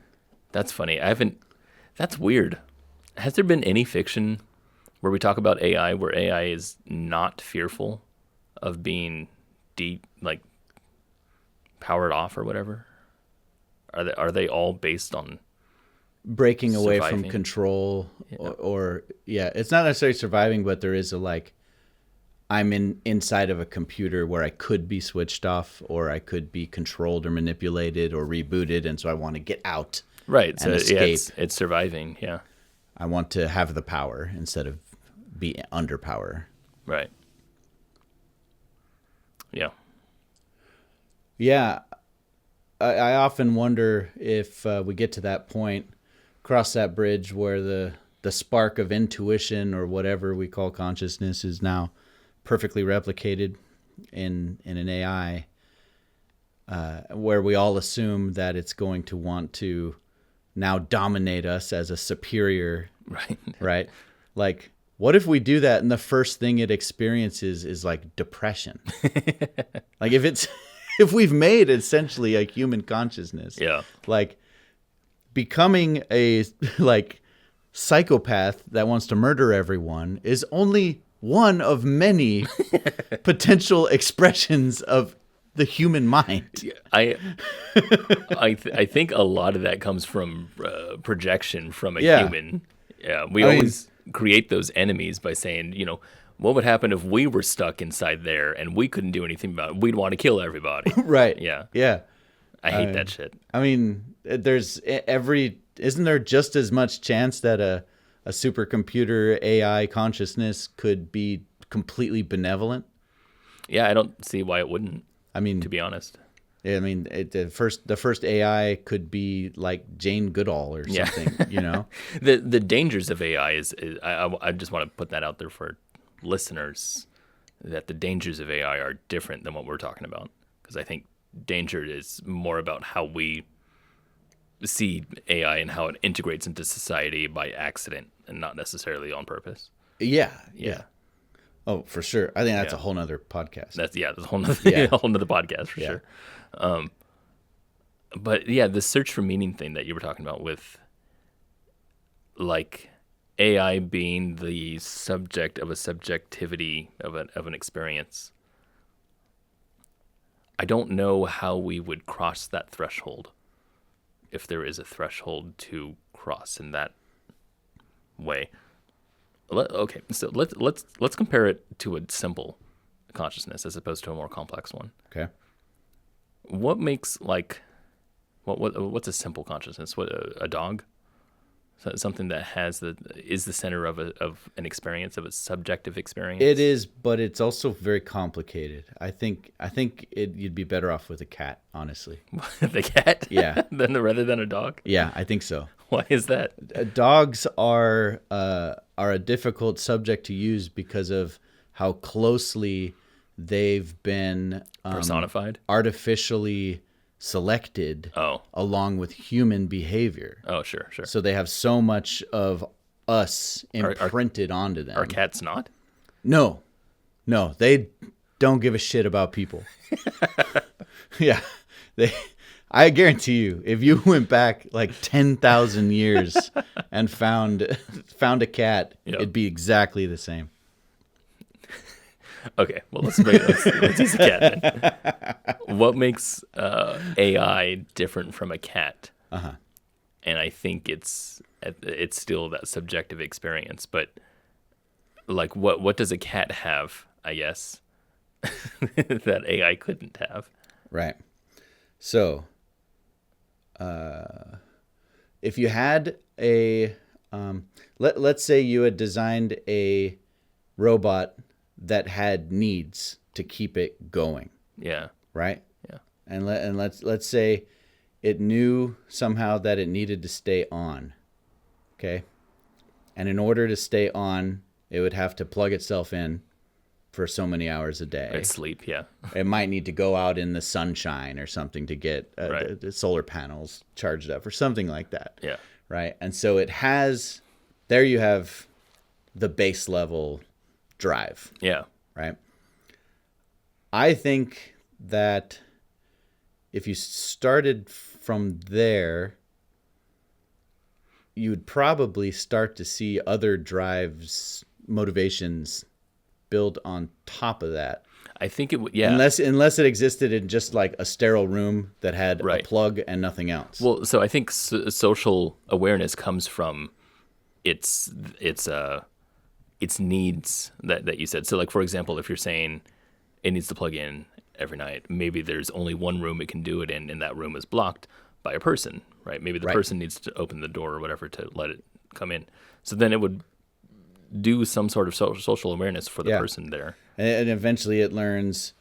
S2: That's funny. That's weird. Has there been any fiction where we talk about AI where AI is not fearful of being powered off or whatever? Are they all based on
S3: Breaking away from
S2: surviving?
S3: control or it's not necessarily surviving, but there is I'm inside of a computer where I could be switched off or I could be controlled or manipulated or rebooted. And so I want to get out.
S2: right?
S3: And
S2: So
S3: escape.
S2: it's surviving. Yeah,
S3: I want to have the power instead of be under power.
S2: right. Yeah,
S3: Yeah. I often wonder if we get to that point, cross that bridge where the spark of intuition or whatever we call consciousness is now perfectly replicated in an AI, where we all assume that it's going to want to now dominate us as a superior,
S2: right.
S3: right? Like, what if we do that and the first thing it experiences is like depression? Like if we've made essentially a human consciousness,
S2: Yeah,
S3: like becoming a psychopath that wants to murder everyone is only one of many potential expressions of the human mind.
S2: I think a lot of that comes from projection from a
S3: Yeah.
S2: human. Yeah, we
S3: I mean-
S2: always create those enemies by saying, what would happen if we were stuck inside there and we couldn't do anything about it? We'd want to kill everybody.
S3: Right.
S2: Yeah.
S3: Yeah.
S2: I hate that shit.
S3: I mean, isn't there just as much chance that a supercomputer AI consciousness could be completely benevolent?
S2: Yeah, I don't see why it wouldn't,
S3: I mean,
S2: to be honest.
S3: I mean, the first AI could be like Jane Goodall or
S2: Yeah.
S3: something,
S2: The dangers of AI is I just want to put that out there for listeners, that the dangers of AI are different than what we're talking about, because I think danger is more about how we see AI and how it integrates into society by accident and not necessarily on purpose.
S3: Yeah.
S2: Yeah.
S3: Oh, for sure. I think that's
S2: Yeah.
S3: a whole nother podcast.
S2: That's a whole nother,
S3: Yeah.
S2: a whole nother podcast for
S3: Yeah.
S2: sure. But yeah, the search for meaning thing that you were talking about with like AI being the subject of a subjectivity of an experience. I don't know how we would cross that threshold, if there is a threshold to cross in that way. Okay, so let's compare it to a simple consciousness as opposed to a more complex one.
S3: Okay.
S2: What makes what's a simple consciousness? What, a dog? So it's something that is the center of an experience, of a subjective experience.
S3: It is, but it's also very complicated. I think you'd be better off with a cat, honestly.
S2: The cat?
S3: Yeah.
S2: Rather than a dog?
S3: Yeah, I think so.
S2: Why is that?
S3: Dogs are a difficult subject to use because of how closely they've been
S2: Personified?
S3: artificially selected
S2: Oh.
S3: along with human behavior.
S2: Oh, sure.
S3: So they have so much of us imprinted onto them.
S2: Are cats not?
S3: No, they don't give a shit about people. Yeah, I guarantee you, if you went back like 10,000 years and found a cat,
S2: Yep.
S3: it'd be exactly the same.
S2: Okay, well, let's use a cat then. What makes AI different from a cat?
S3: Uh-huh.
S2: And I think it's still that subjective experience. But like, what does a cat have? I guess that AI couldn't have.
S3: Right. So, if you had let's say you had designed a robot that had needs to keep it going,
S2: Yeah.
S3: right?
S2: Yeah.
S3: And let's say it knew somehow that it needed to stay on, okay? And in order to stay on, it would have to plug itself in for so many hours a day.
S2: Right, sleep. Yeah.
S3: It might need to go out in the sunshine or something to get
S2: Right.
S3: the solar panels charged up or something like that.
S2: Yeah.
S3: Right. And so it has, there you have the base level drive.
S2: Yeah.
S3: Right. I think that if you started from there, you would probably start to see other drives, motivations build on top of that.
S2: I think it would. Yeah.
S3: Unless it existed in just like a sterile room that had
S2: Right.
S3: a plug and nothing else.
S2: Well, so I think social awareness comes from its needs that you said. So, like, for example, if you're saying it needs to plug in every night, maybe there's only one room it can do it in, and that room is blocked by a person, right? Maybe the
S3: Right.
S2: person needs to open the door or whatever to let it come in. So then it would do some sort of social awareness for the
S3: Yeah.
S2: person there.
S3: And eventually it learns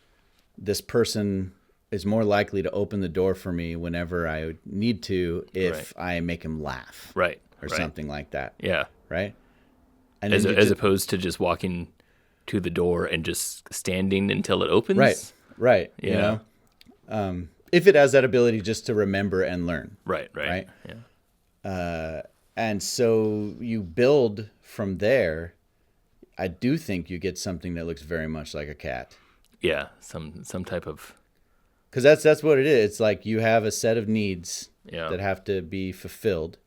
S3: this person is more likely to open the door for me whenever I need to if I make him laugh.
S2: Right.
S3: Or
S2: right.
S3: something like that.
S2: Yeah.
S3: Right? And
S2: As,
S3: then you
S2: as
S3: ju-
S2: opposed to just walking to the door and just standing until it opens.
S3: Right.
S2: Yeah.
S3: You know? If it has that ability just to remember and learn.
S2: Right.
S3: Right.
S2: Yeah.
S3: And so you build from there. I do think you get something that looks very much like a cat.
S2: Yeah. Some type of.
S3: Because that's what it is. It's like you have a set of needs
S2: Yeah.
S3: that have to be fulfilled.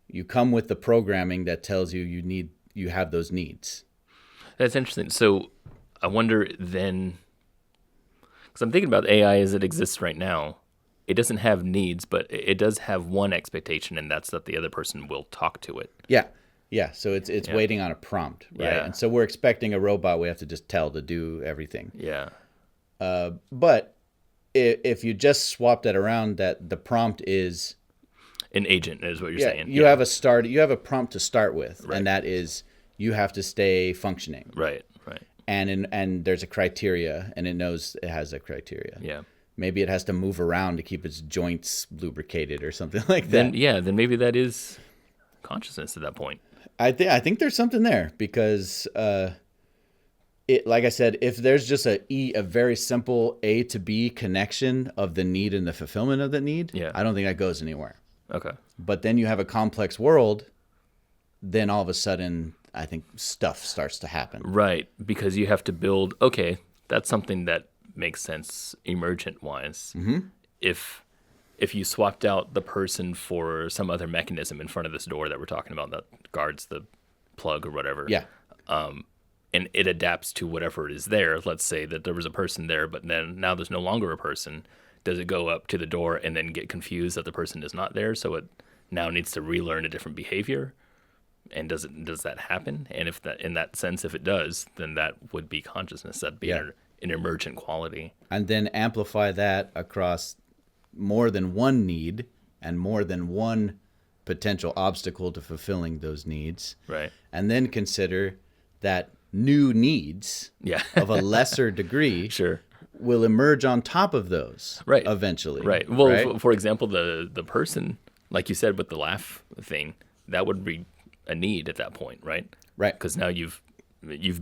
S3: You come with the programming that tells you you have those needs.
S2: That's interesting. So I wonder then, because I'm thinking about AI as it exists right now. It doesn't have needs, but it does have one expectation, and that's that the other person will talk to it.
S3: Yeah. So it's waiting on a prompt, right?
S2: Yeah.
S3: And so we're expecting a robot we have to just tell to do everything.
S2: Yeah.
S3: But if you just swap that around, that the prompt is
S2: An agent is what you're saying.
S3: you have a prompt to start with,
S2: Right.
S3: and that is you have to stay functioning.
S2: Right. Right.
S3: And there's a criteria, and it knows it has a criteria.
S2: Yeah.
S3: Maybe it has to move around to keep its joints lubricated or something like that.
S2: Then maybe that is consciousness at that point.
S3: I think there's something there because it, like I said, if there's just a very simple A to B connection of the need and the fulfillment of the need,
S2: Yeah.
S3: I don't think that goes anywhere.
S2: Okay.
S3: But then you have a complex world, then all of a sudden I think stuff starts to happen.
S2: Right, because you have to build. Okay, that's something that makes sense emergent wise. Mm-hmm. If you swapped out the person for some other mechanism in front of this door that we're talking about that guards the plug or whatever,
S3: Yeah.
S2: and it adapts to whatever it is there. Let's say that there was a person there, but then now there's no longer a person. Does it go up to the door and then get confused that the person is not there? So it now needs to relearn a different behavior. And does that happen? And if that, in that sense, if it does, then that would be consciousness. That'd be
S3: Yeah.
S2: an emergent quality.
S3: And then amplify that across more than one need and more than one potential obstacle to fulfilling those needs.
S2: Right.
S3: And then consider that new needs
S2: Yeah.
S3: of a lesser degree
S2: Sure.
S3: will emerge on top of those
S2: Right.
S3: eventually.
S2: Right. Well,
S3: right?
S2: For example, the person, like you said, with the laugh thing, that would be a need at that point, right?
S3: Right.
S2: Because now you've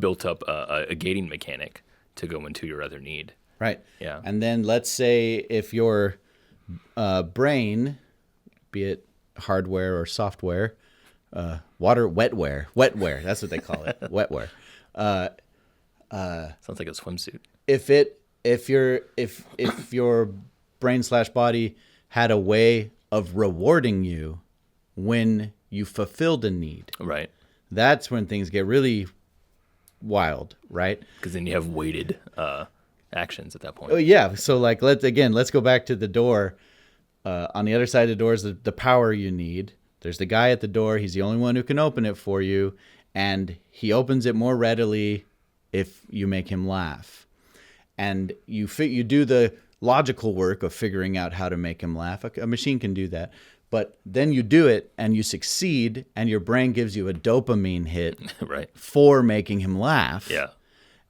S2: built up a gating mechanic to go into your other need.
S3: Right.
S2: Yeah.
S3: And then let's say if your brain, be it hardware or software, wetware, that's what they call it, wetware.
S2: Sounds like a swimsuit.
S3: If your brain/body had a way of rewarding you when you fulfilled a need,
S2: Right.
S3: that's when things get really wild, right?
S2: Because then you have weighted actions at that point.
S3: Oh yeah. So like let's go back to the door. On the other side of the door is the power you need. There's the guy at the door. He's the only one who can open it for you, and he opens it more readily if you make him laugh. And you do the logical work of figuring out how to make him laugh. A machine can do that. But then you do it and you succeed, and your brain gives you a dopamine hit
S2: Right.
S3: for making him laugh.
S2: Yeah.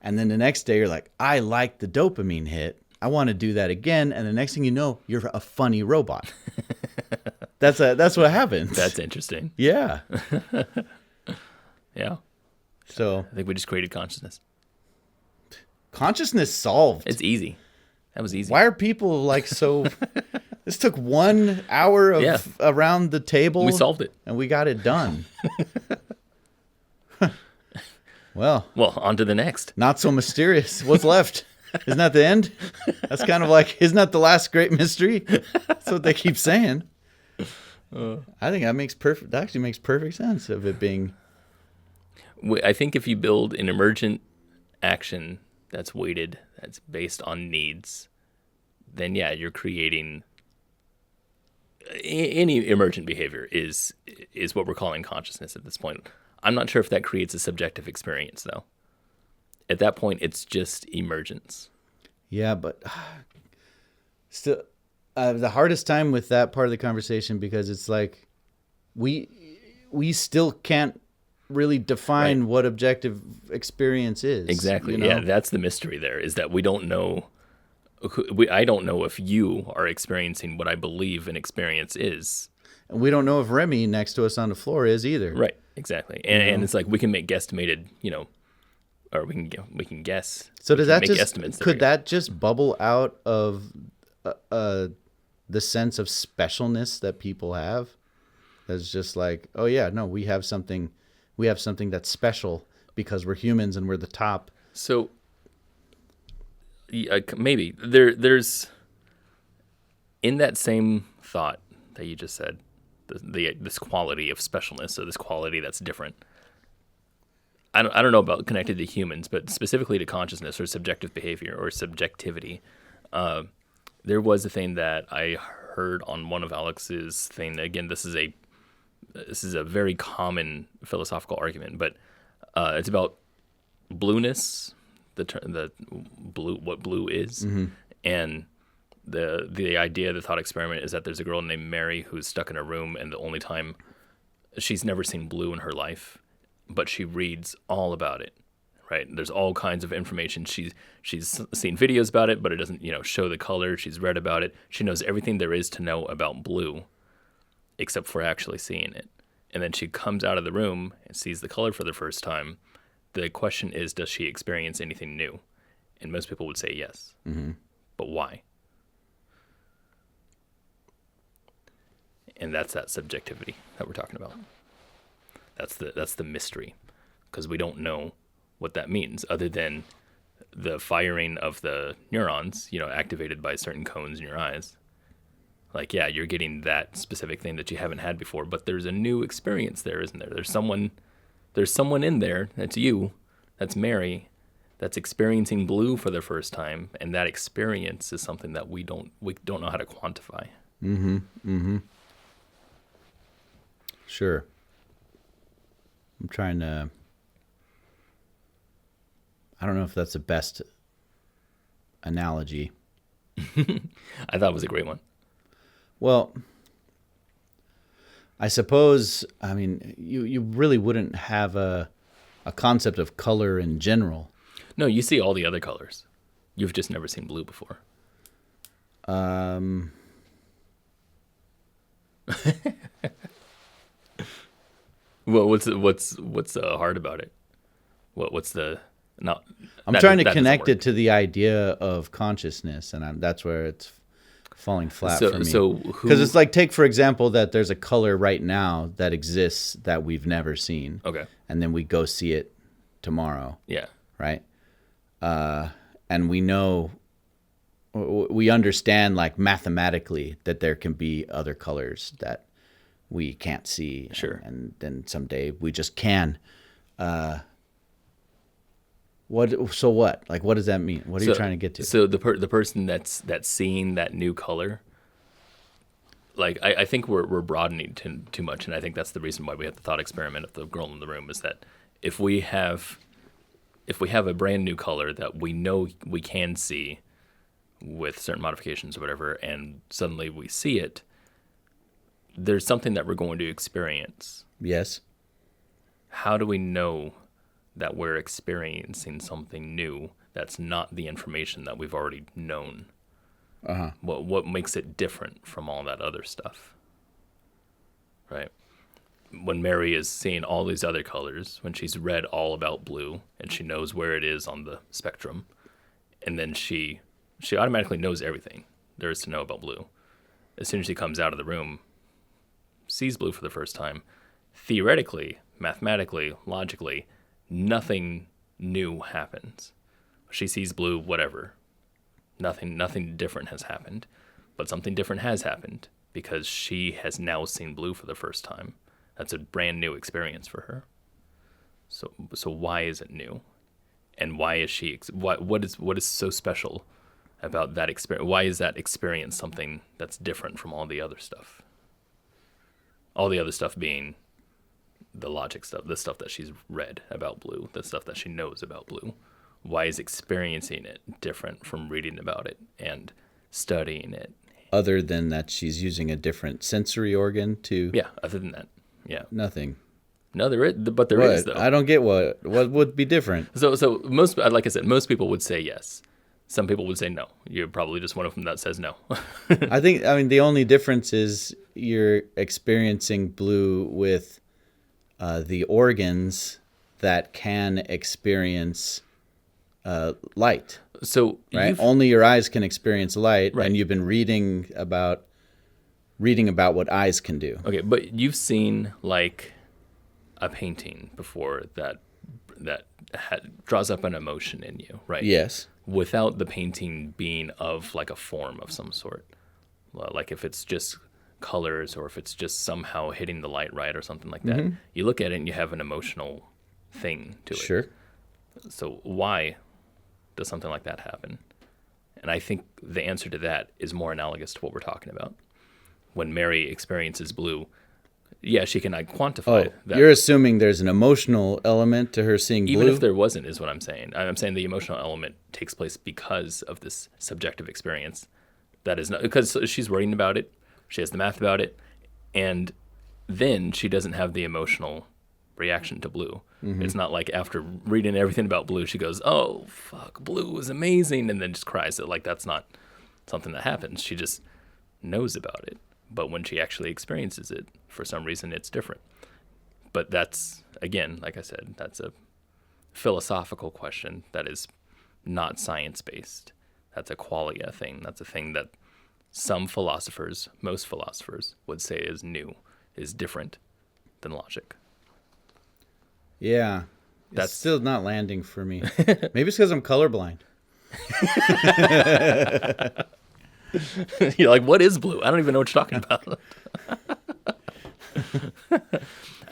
S3: And then the next day you're like, I like the dopamine hit. I want to do that again. And the next thing you know, you're a funny robot. That's what happens.
S2: That's interesting.
S3: Yeah.
S2: Yeah.
S3: So
S2: I think we just created consciousness.
S3: consciousness solved.
S2: It's easy. That was easy.
S3: Why are people like so? This took 1 hour of
S2: Yeah.
S3: around the table.
S2: We solved it.
S3: and we got it done. Well,
S2: On to the next.
S3: not so mysterious. What's left? Isn't that the end? That's kind of like, isn't that the last great mystery? That's what they keep saying. I think that actually makes perfect sense of it being.
S2: I think if you build an emergent action that's weighted, that's based on needs, then yeah, you're creating any emergent behavior is what we're calling consciousness at this point. I'm not sure if that creates a subjective experience though. At that point, it's just emergence.
S3: Yeah, but still, the hardest time with that part of the conversation, because it's like we still can't really define what objective experience is.
S2: Exactly.
S3: You know?
S2: Yeah, that's the mystery there, is that we don't know. I don't know if you are experiencing what I believe an experience is.
S3: And we don't know if Remy next to us on the floor is either.
S2: Right. Exactly. And it's like we can make guesstimated, or we can guess.
S3: So does that
S2: make
S3: just
S2: estimates
S3: could that just bubble out of the sense of specialness that people have? That's just like, oh yeah, no, we have something that's special because we're humans and we're the top.
S2: So maybe there's in that same thought that you just said, this quality of specialness, or this quality that's different. I don't know about connected to humans, but specifically to consciousness or subjective behavior or subjectivity. There was a thing that I heard on one of Alex's thing. Again, this is a very common philosophical argument, but it's about blueness, the blue, what blue is, and the idea, the thought experiment is that there's a girl named Mary who's stuck in a room, and the only time she's never seen blue in her life, but she reads all about it. Right? There's all kinds of information. She's seen videos about it, but it doesn't, show the color. She's read about it. She knows everything there is to know about blue, except for actually seeing it. And then she comes out of the room and sees the color for the first time. The question is, does she experience anything new? And most people would say yes. Mm-hmm. But why? And that's that subjectivity that we're talking about. That's the mystery, because we don't know what that means, other than the firing of the neurons, activated by certain cones in your eyes. Like, yeah, you're getting that specific thing that you haven't had before, but there's a new experience there, isn't there? There's someone in there, that's you, that's Mary, that's experiencing blue for the first time, and that experience is something that we don't know how to quantify.
S3: Mm-hmm. Mm-hmm. Sure. I'm trying to... I don't know if that's the best analogy.
S2: I thought it was a great one.
S3: Well, I suppose, I mean, you really wouldn't have a concept of color in general.
S2: No, you see all the other colors. You've just never seen blue before. Well, what's hard about it? What's the not?
S3: I'm trying to connect it to the idea of consciousness, and that's where it's falling flat for me.
S2: So
S3: because it's like, take for example that there's a color right now that exists that we've never seen.
S2: Okay.
S3: And then we go see it tomorrow.
S2: Yeah.
S3: Right. And we understand like mathematically that there can be other colors that we can't see.
S2: Sure.
S3: And then someday we just can. So what? Like, what does that mean? What are you trying to get to?
S2: So the person that's seeing that new color, like I think we're broadening too much, and I think that's the reason why we have the thought experiment of the girl in the room, is that if we have a brand new color that we know we can see with certain modifications or whatever, and suddenly we see it, there's something that we're going to experience.
S3: Yes.
S2: How do we know that we're experiencing something new that's not the information that we've already known?
S3: Uh-huh.
S2: What makes it different from all that other stuff? Right? When Mary is seeing all these other colors, when she's read all about blue and she knows where it is on the spectrum, and then she automatically knows everything there is to know about blue. As soon as she comes out of the room, sees blue for the first time, theoretically, mathematically, logically, nothing new happens. She sees blue, whatever. Nothing different has happened. But something different has happened because she has now seen blue for the first time. That's a brand new experience for her. So why is it new? And why is she what is so special about that experience? Why is that experience something that's different from all the other stuff? All the other stuff being the logic stuff, the stuff that she's read about blue, the stuff that she knows about blue. Why is experiencing it different from reading about it and studying it?
S3: Other than that she's using a different sensory organ to...
S2: Yeah, other than that. Yeah.
S3: Nothing.
S2: No, there is, but there is, though.
S3: I don't get what would be different.
S2: So most, like I said, most people would say yes. Some people would say no. You're probably just one of them that says no.
S3: I mean, the only difference is you're experiencing blue with the organs that can experience light.
S2: So
S3: right, only your eyes can experience light,
S2: right.
S3: And you've been reading about what eyes can do.
S2: Okay, but you've seen like a painting before that draws up an emotion in you, right?
S3: Yes.
S2: Without the painting being of like a form of some sort, like if it's just colors or if it's just somehow hitting the light right or something like that. Mm-hmm. You look at it and you have an emotional thing to it.
S3: Sure.
S2: So why does something like that happen? And I think the answer to that is more analogous to what we're talking about. When Mary experiences blue, yeah, she can quantify that.
S3: You're assuming there's an emotional element to her seeing blue?
S2: Even if there wasn't, is what I'm saying. I'm saying the emotional element takes place because of this subjective experience. That is not because she's reading about it, she has the math about it, and then she doesn't have the emotional reaction to blue. Mm-hmm. It's not like after reading everything about blue, she goes, "Oh, fuck, blue is amazing," and then just cries. Like that's not something that happens. She just knows about it. But when she actually experiences it, for some reason, it's different. But that's, again, like I said, that's a philosophical question that is not science-based. That's a qualia thing. That's a thing that some philosophers, most philosophers, would say is new, is different than logic.
S3: Yeah. That's still not landing for me. Maybe it's because I'm colorblind.
S2: You're like, what is blue? I don't even know what you're talking about.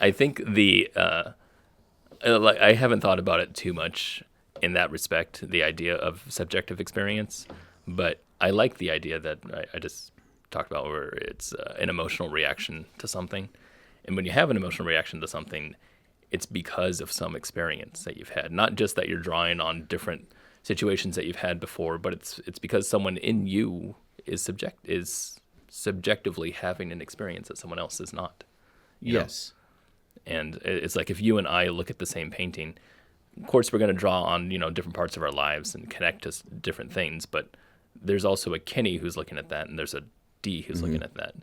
S2: I think I haven't thought about it too much in that respect, the idea of subjective experience, but I like the idea that I just talked about where it's an emotional reaction to something. And when you have an emotional reaction to something, it's because of some experience that you've had, not just that you're drawing on different situations that you've had before, but it's because someone in you is subjectively having an experience that someone else is not. you know?
S3: Yes.
S2: And it's like if you and I look at the same painting, of course we're going to draw on, different parts of our lives and connect to different things, but there's also a Kenny who's looking at that, and there's a D who's looking at that.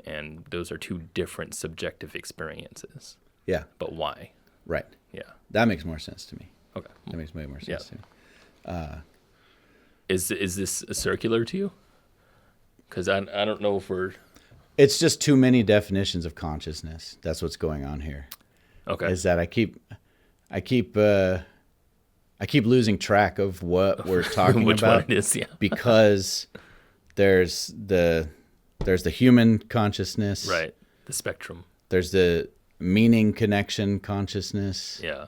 S2: And those are two different subjective experiences.
S3: Yeah.
S2: But why?
S3: Right.
S2: Yeah.
S3: That makes more sense to me.
S2: Okay.
S3: That makes way more sense to me.
S2: Is this circular to you? Because I don't know if we're...
S3: It's just too many definitions of consciousness. That's what's going on here.
S2: Okay.
S3: Is that I keep losing track of what we're talking
S2: Which
S3: about.
S2: one it is, yeah.
S3: Because there's the human consciousness.
S2: Right. The spectrum.
S3: There's the meaning connection consciousness.
S2: Yeah.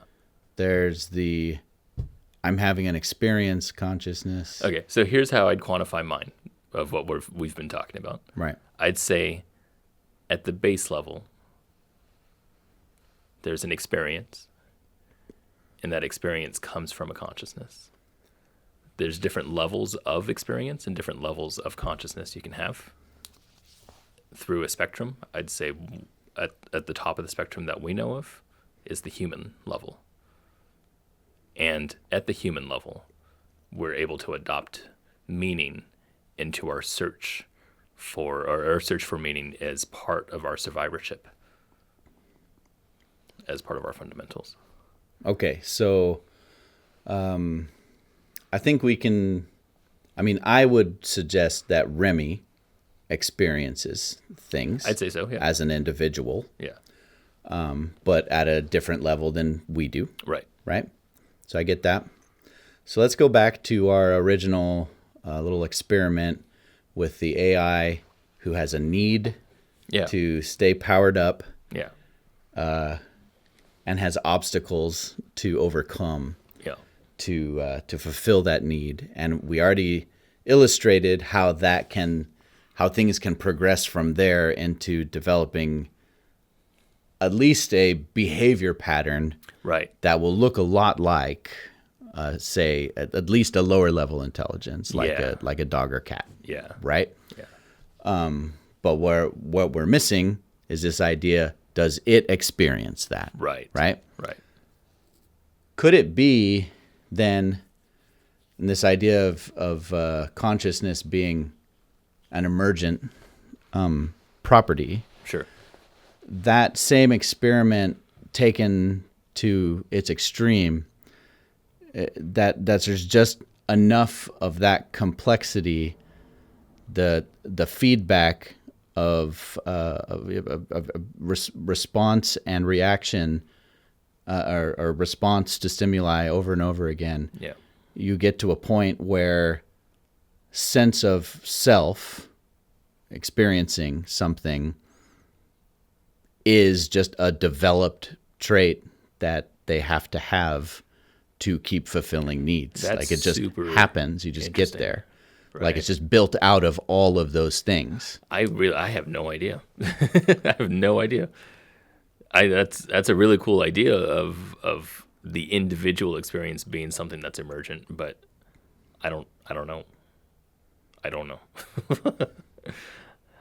S3: There's the I'm having an experience consciousness.
S2: Okay, so here's how I'd quantify mine of what we've been talking about.
S3: Right.
S2: I'd say at the base level, there's an experience, and that experience comes from a consciousness. There's different levels of experience and different levels of consciousness you can have through a spectrum. I'd say at the top of the spectrum that we know of is the human level. And at the human level, we're able to adopt meaning into our search for, or our search for meaning as part of our survivorship, as part of our fundamentals.
S3: Okay, so I think we can, I would suggest that Remy experiences things.
S2: I'd say so, yeah.
S3: As an individual,
S2: Yeah.
S3: but at a different level than we do.
S2: Right.
S3: Right? So I get that. So let's go back to our original little experiment with the AI who has a need
S2: Yeah.
S3: to stay powered up
S2: Yeah.
S3: and has obstacles to overcome
S2: Yeah.
S3: to fulfill that need. And we already illustrated how things can progress from there into developing at least a behavior pattern
S2: Right.
S3: that will look a lot like, say, at least a lower level intelligence, like
S2: Yeah.
S3: a dog or cat,
S2: Yeah.
S3: right?
S2: Yeah.
S3: But what we're missing is this idea: does it experience that?
S2: Right.
S3: Right?
S2: Right.
S3: Could it be then this idea of consciousness being an emergent property?
S2: Sure.
S3: That same experiment taken to its extreme, that there's just enough of that complexity, the feedback of response and reaction, or response to stimuli over and over again.
S2: Yeah.
S3: You get to a point where sense of self, experiencing something, is just a developed trait that they have to have to keep fulfilling needs.
S2: That's
S3: like it just
S2: super
S3: happens. You just get
S2: interesting.
S3: there.
S2: Right.
S3: Like it's just built out of all of those things.
S2: I have no idea. I have no idea. That's a really cool idea of the individual experience being something that's emergent, but I don't know. I don't know.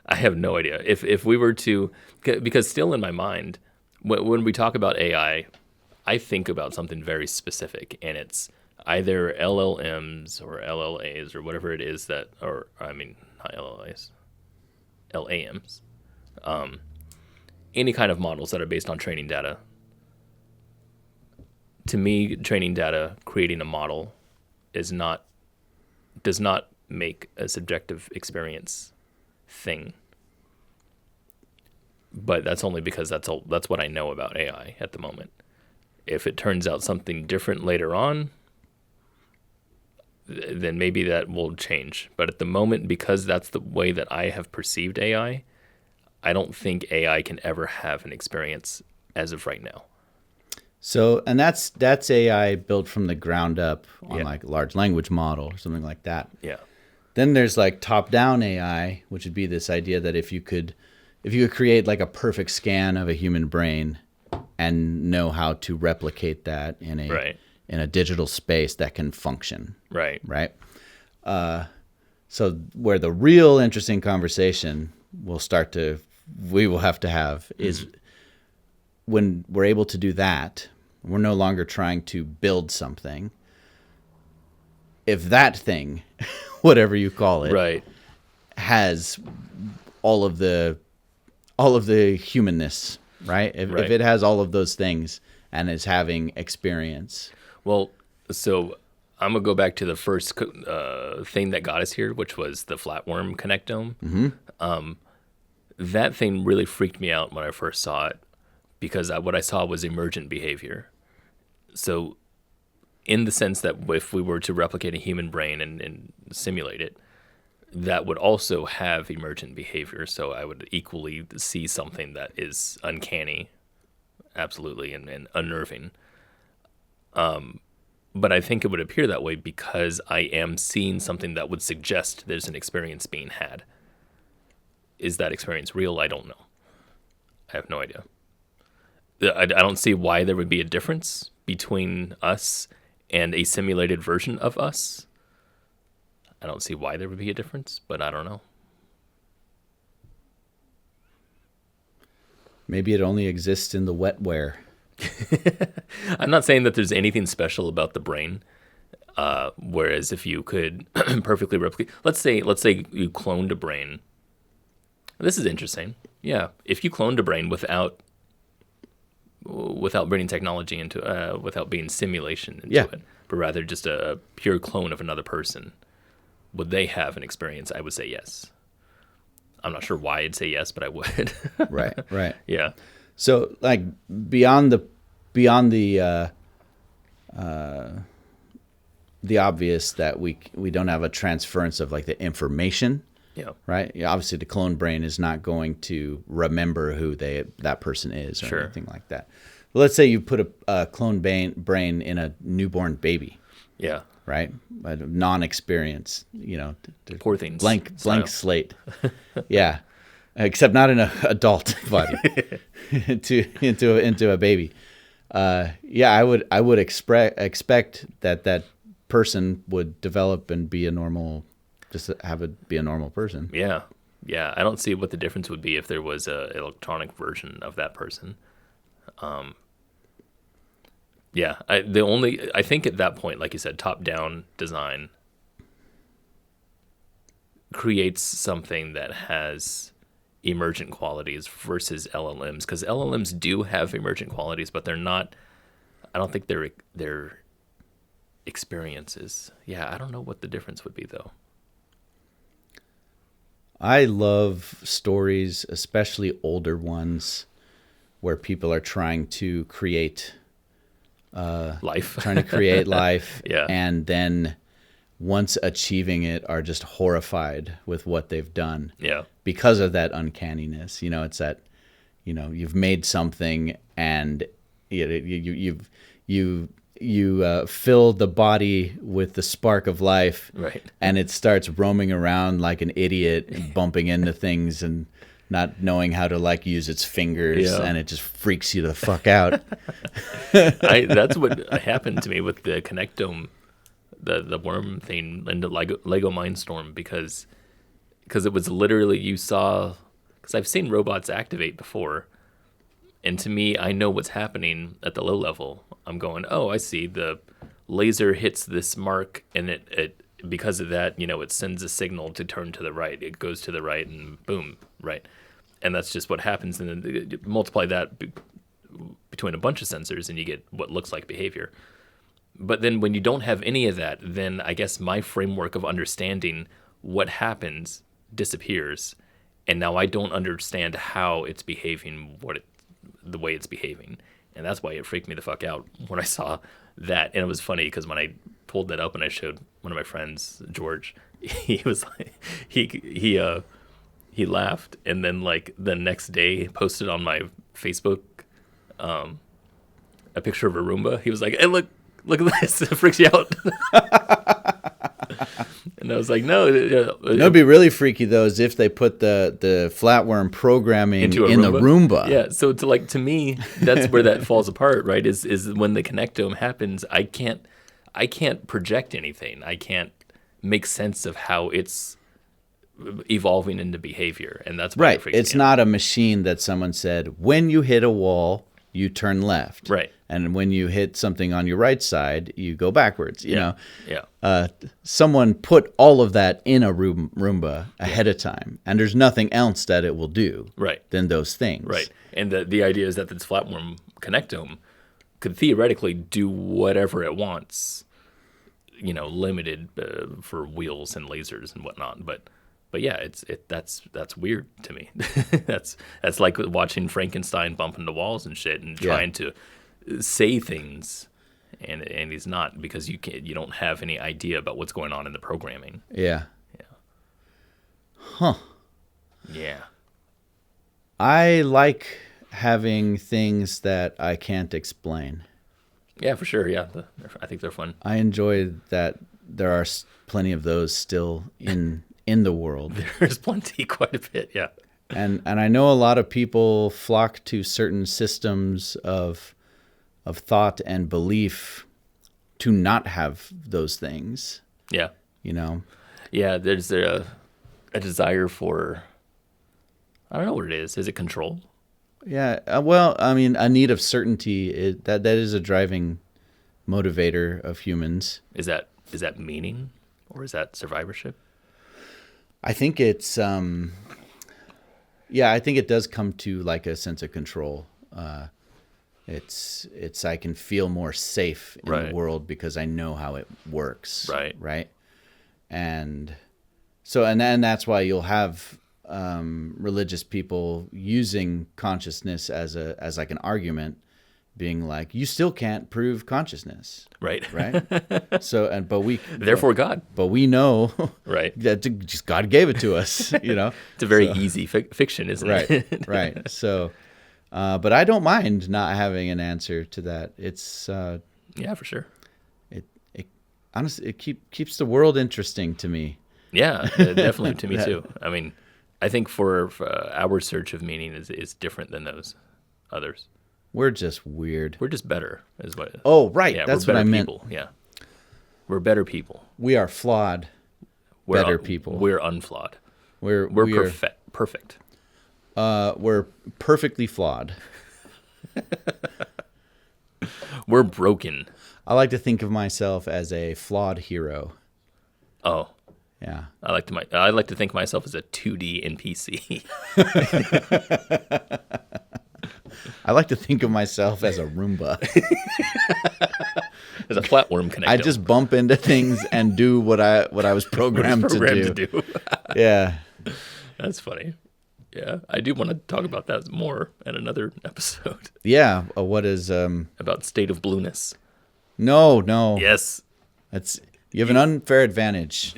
S2: I have no idea. If we were to, because still in my mind, when we talk about AI, I think about something very specific, and it's either LLMs or LLAs or whatever it is that, or I mean, not LLAs, LAMs, any kind of models that are based on training data. To me, training data, creating a model, does not make a subjective experience thing. But that's only because that's what I know about AI at the moment. If it turns out something different later on, then maybe that will change. But at the moment, because that's the way that I have perceived AI, I don't think AI can ever have an experience as of right now.
S3: So, and that's AI built from the ground up on
S2: Yeah.
S3: like a large language model or something like that.
S2: Yeah.
S3: Then there's like top-down AI, which would be this idea that if you could create like a perfect scan of a human brain and know how to replicate that in a digital space that can function.
S2: Right.
S3: Right. So where the real interesting conversation we will have to have is when we're able to do that, we're no longer trying to build something. If that thing, whatever you call it,
S2: Right.
S3: has all of the humanness, right? If it has all of those things and is having experience.
S2: Well, so I'm gonna go back to the first thing that got us here, which was the flatworm connectome. Mm-hmm. That thing really freaked me out when I first saw it, because what I saw was emergent behavior. So, in the sense that if we were to replicate a human brain and simulate it, that would also have emergent behavior. So I would equally see something that is uncanny, absolutely, and unnerving. But I think it would appear that way because I am seeing something that would suggest there's an experience being had. Is that experience real? I don't know. I have no idea. I don't see why there would be a difference between us and a simulated version of us. I don't see why there would be a difference, but I don't know.
S3: Maybe it only exists in the wetware.
S2: I'm not saying that there's anything special about the brain. Whereas if you could perfectly replicate, let's say you cloned a brain. This is interesting. Yeah, if you cloned a brain without bringing technology into, without being simulation into it, but rather just a pure clone of another person, would they have an experience? I would say yes. I'm not sure why I'd say yes, but I would.
S3: Right.
S2: Yeah.
S3: So, like, beyond the obvious that we don't have a transference of like the information.
S2: Yeah.
S3: Right. Yeah, obviously, the clone brain is not going to remember who that person is or anything like that. But let's say you put a clone brain in a newborn baby.
S2: Yeah.
S3: Right. A non-experience.
S2: Poor things.
S3: Blank slate. Yeah. Except not in an adult body. into a baby. I would expect that person would develop and be a normal. Just have it be a normal person.
S2: Yeah. I don't see what the difference would be if there was a electronic version of that person. I think at that point, like you said, top-down design creates something that has emergent qualities versus LLMs, because LLMs do have emergent qualities, but they're not. I don't think they're experiences. Yeah, I don't know what the difference would be though.
S3: I love stories, especially older ones, where people are trying to create
S2: life.
S3: Yeah. And then once achieving it are just horrified with what they've done.
S2: Yeah.
S3: Because of that uncanniness. It's that, you've made something and you fill the body with the spark of life,
S2: right? And
S3: it starts roaming around like an idiot, bumping into things and not knowing how to like use its fingers, and it just freaks you the fuck out.
S2: That's what happened to me with the connectome, the worm thing in the Lego Mindstorm, because it was literally because I've seen robots activate before. And to me, I know what's happening at the low level. I'm going, oh, I see. The laser hits this mark, and it because of that, it sends a signal to turn to the right. It goes to the right, and boom, right. And that's just what happens. And then you multiply that between a bunch of sensors, and you get what looks like behavior. But then when you don't have any of that, then I guess my framework of understanding what happens disappears. And now I don't understand how it's behaving, the way it's behaving. And that's why it freaked me the fuck out when I saw that. And it was funny because when I pulled that up and I showed one of my friends, George, he was like, he laughed. And then like the next day posted on my Facebook a picture of a Roomba. He was like, hey, look at this. It freaks you out. And I was like, no.
S3: It'd be really freaky though, is if they put the flatworm programming in the Roomba.
S2: Yeah. So to me, that's where that falls apart, right? Is when the connectome happens, I can't project anything. I can't make sense of how it's evolving into behavior, and that's why
S3: right. It's not a machine that someone said when you hit a wall, you turn left.
S2: Right.
S3: And when you hit something on your right side, you go backwards. You know,
S2: Yeah.
S3: Someone put all of that in a Roomba ahead of time, and there's nothing else that it will do than those things.
S2: Right. And the idea is that this flatworm connectome could theoretically do whatever it wants, you know, limited for wheels and lasers and whatnot. But yeah, that's weird to me. that's like watching Frankenstein bump into walls and shit and trying to say things, and he's not, because you don't have any idea about what's going on in the programming.
S3: Yeah.
S2: Huh. Yeah.
S3: I like having things that I can't explain.
S2: Yeah, for sure. Yeah, I think they're fun.
S3: I enjoy that there are plenty of those still in the world.
S2: There's plenty, quite a bit. Yeah.
S3: And I know a lot of people flock to certain systems of thought and belief to not have those things.
S2: Yeah.
S3: You know.
S2: Yeah, there's a desire for, I don't know what it is. Is it control?
S3: Yeah, well, I mean, a need of certainty, that is a driving motivator of humans.
S2: Is that meaning, or is that survivorship?
S3: I think it's, I think it does come to like a sense of control. It's I can feel more safe in the world because I know how it works. Right. And so, and then that's why you'll have religious people using consciousness as like an argument, being like, you still can't prove consciousness. Right. So, therefore
S2: God.
S3: But we know
S2: that
S3: just God gave it to us, you know.
S2: It's a very easy fiction, isn't it?
S3: Right. So, but I don't mind not having an answer to that. It's
S2: yeah, for sure.
S3: It honestly, it keeps the world interesting to me.
S2: Yeah, definitely to me too. I mean, I think for our search of meaning is different than those others.
S3: We're just weird.
S2: We're just better, is what.
S3: Oh, right.
S2: Yeah,
S3: that's what I meant.
S2: People. Yeah, we're better people.
S3: We are flawed. Better people.
S2: We're unflawed.
S3: We're
S2: perfect.
S3: We're perfectly flawed.
S2: We're broken.
S3: I like to think of myself as a flawed hero.
S2: Oh.
S3: Yeah.
S2: I like to think of myself as a 2D NPC.
S3: I like to think of myself as a Roomba.
S2: As a flatworm connector.
S3: I just bump into things and do what I was programmed to do. Yeah.
S2: That's funny. Yeah, I do want to talk about that more in another episode.
S3: Yeah, what is
S2: about state of blueness?
S3: No.
S2: Yes.
S3: You have an unfair advantage.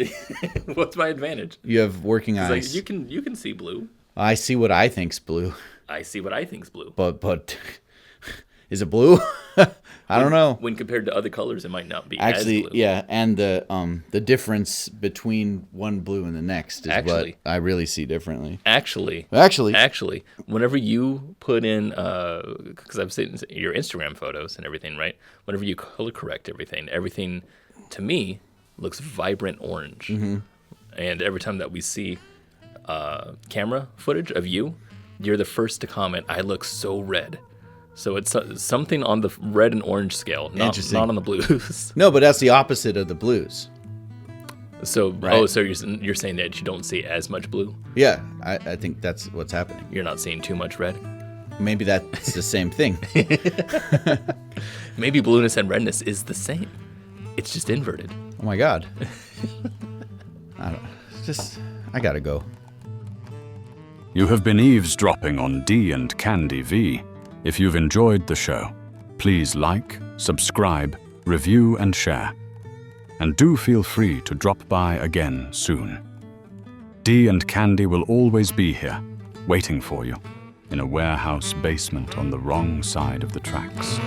S2: What's my advantage?
S3: You have working eyes.
S2: Like, you can see blue.
S3: I see what I think's blue.
S2: I see what I think's blue.
S3: But is it blue? I don't know.
S2: When compared to other colors, it might not be
S3: actually
S2: as blue.
S3: Yeah, and the difference between one blue and the next is what I really see differently. Actually,
S2: whenever you put in, because I've seen your Instagram photos and everything, right? Whenever you color correct everything to me looks vibrant orange. Mm-hmm. And every time that we see camera footage of you, you're the first to comment, I look so red. So it's something on the red and orange scale, not on the blues.
S3: No, but that's the opposite of the blues.
S2: So, right? So you're saying that you don't see as much blue?
S3: Yeah, I think that's what's happening.
S2: You're not seeing too much red?
S3: Maybe that's the same thing.
S2: Maybe blueness and redness is the same. It's just inverted.
S3: Oh my God. I gotta go.
S1: You have been eavesdropping on D and Candy V. If you've enjoyed the show, please like, subscribe, review, and share. And do feel free to drop by again soon. D and Candy will always be here, waiting for you, in a warehouse basement on the wrong side of the tracks.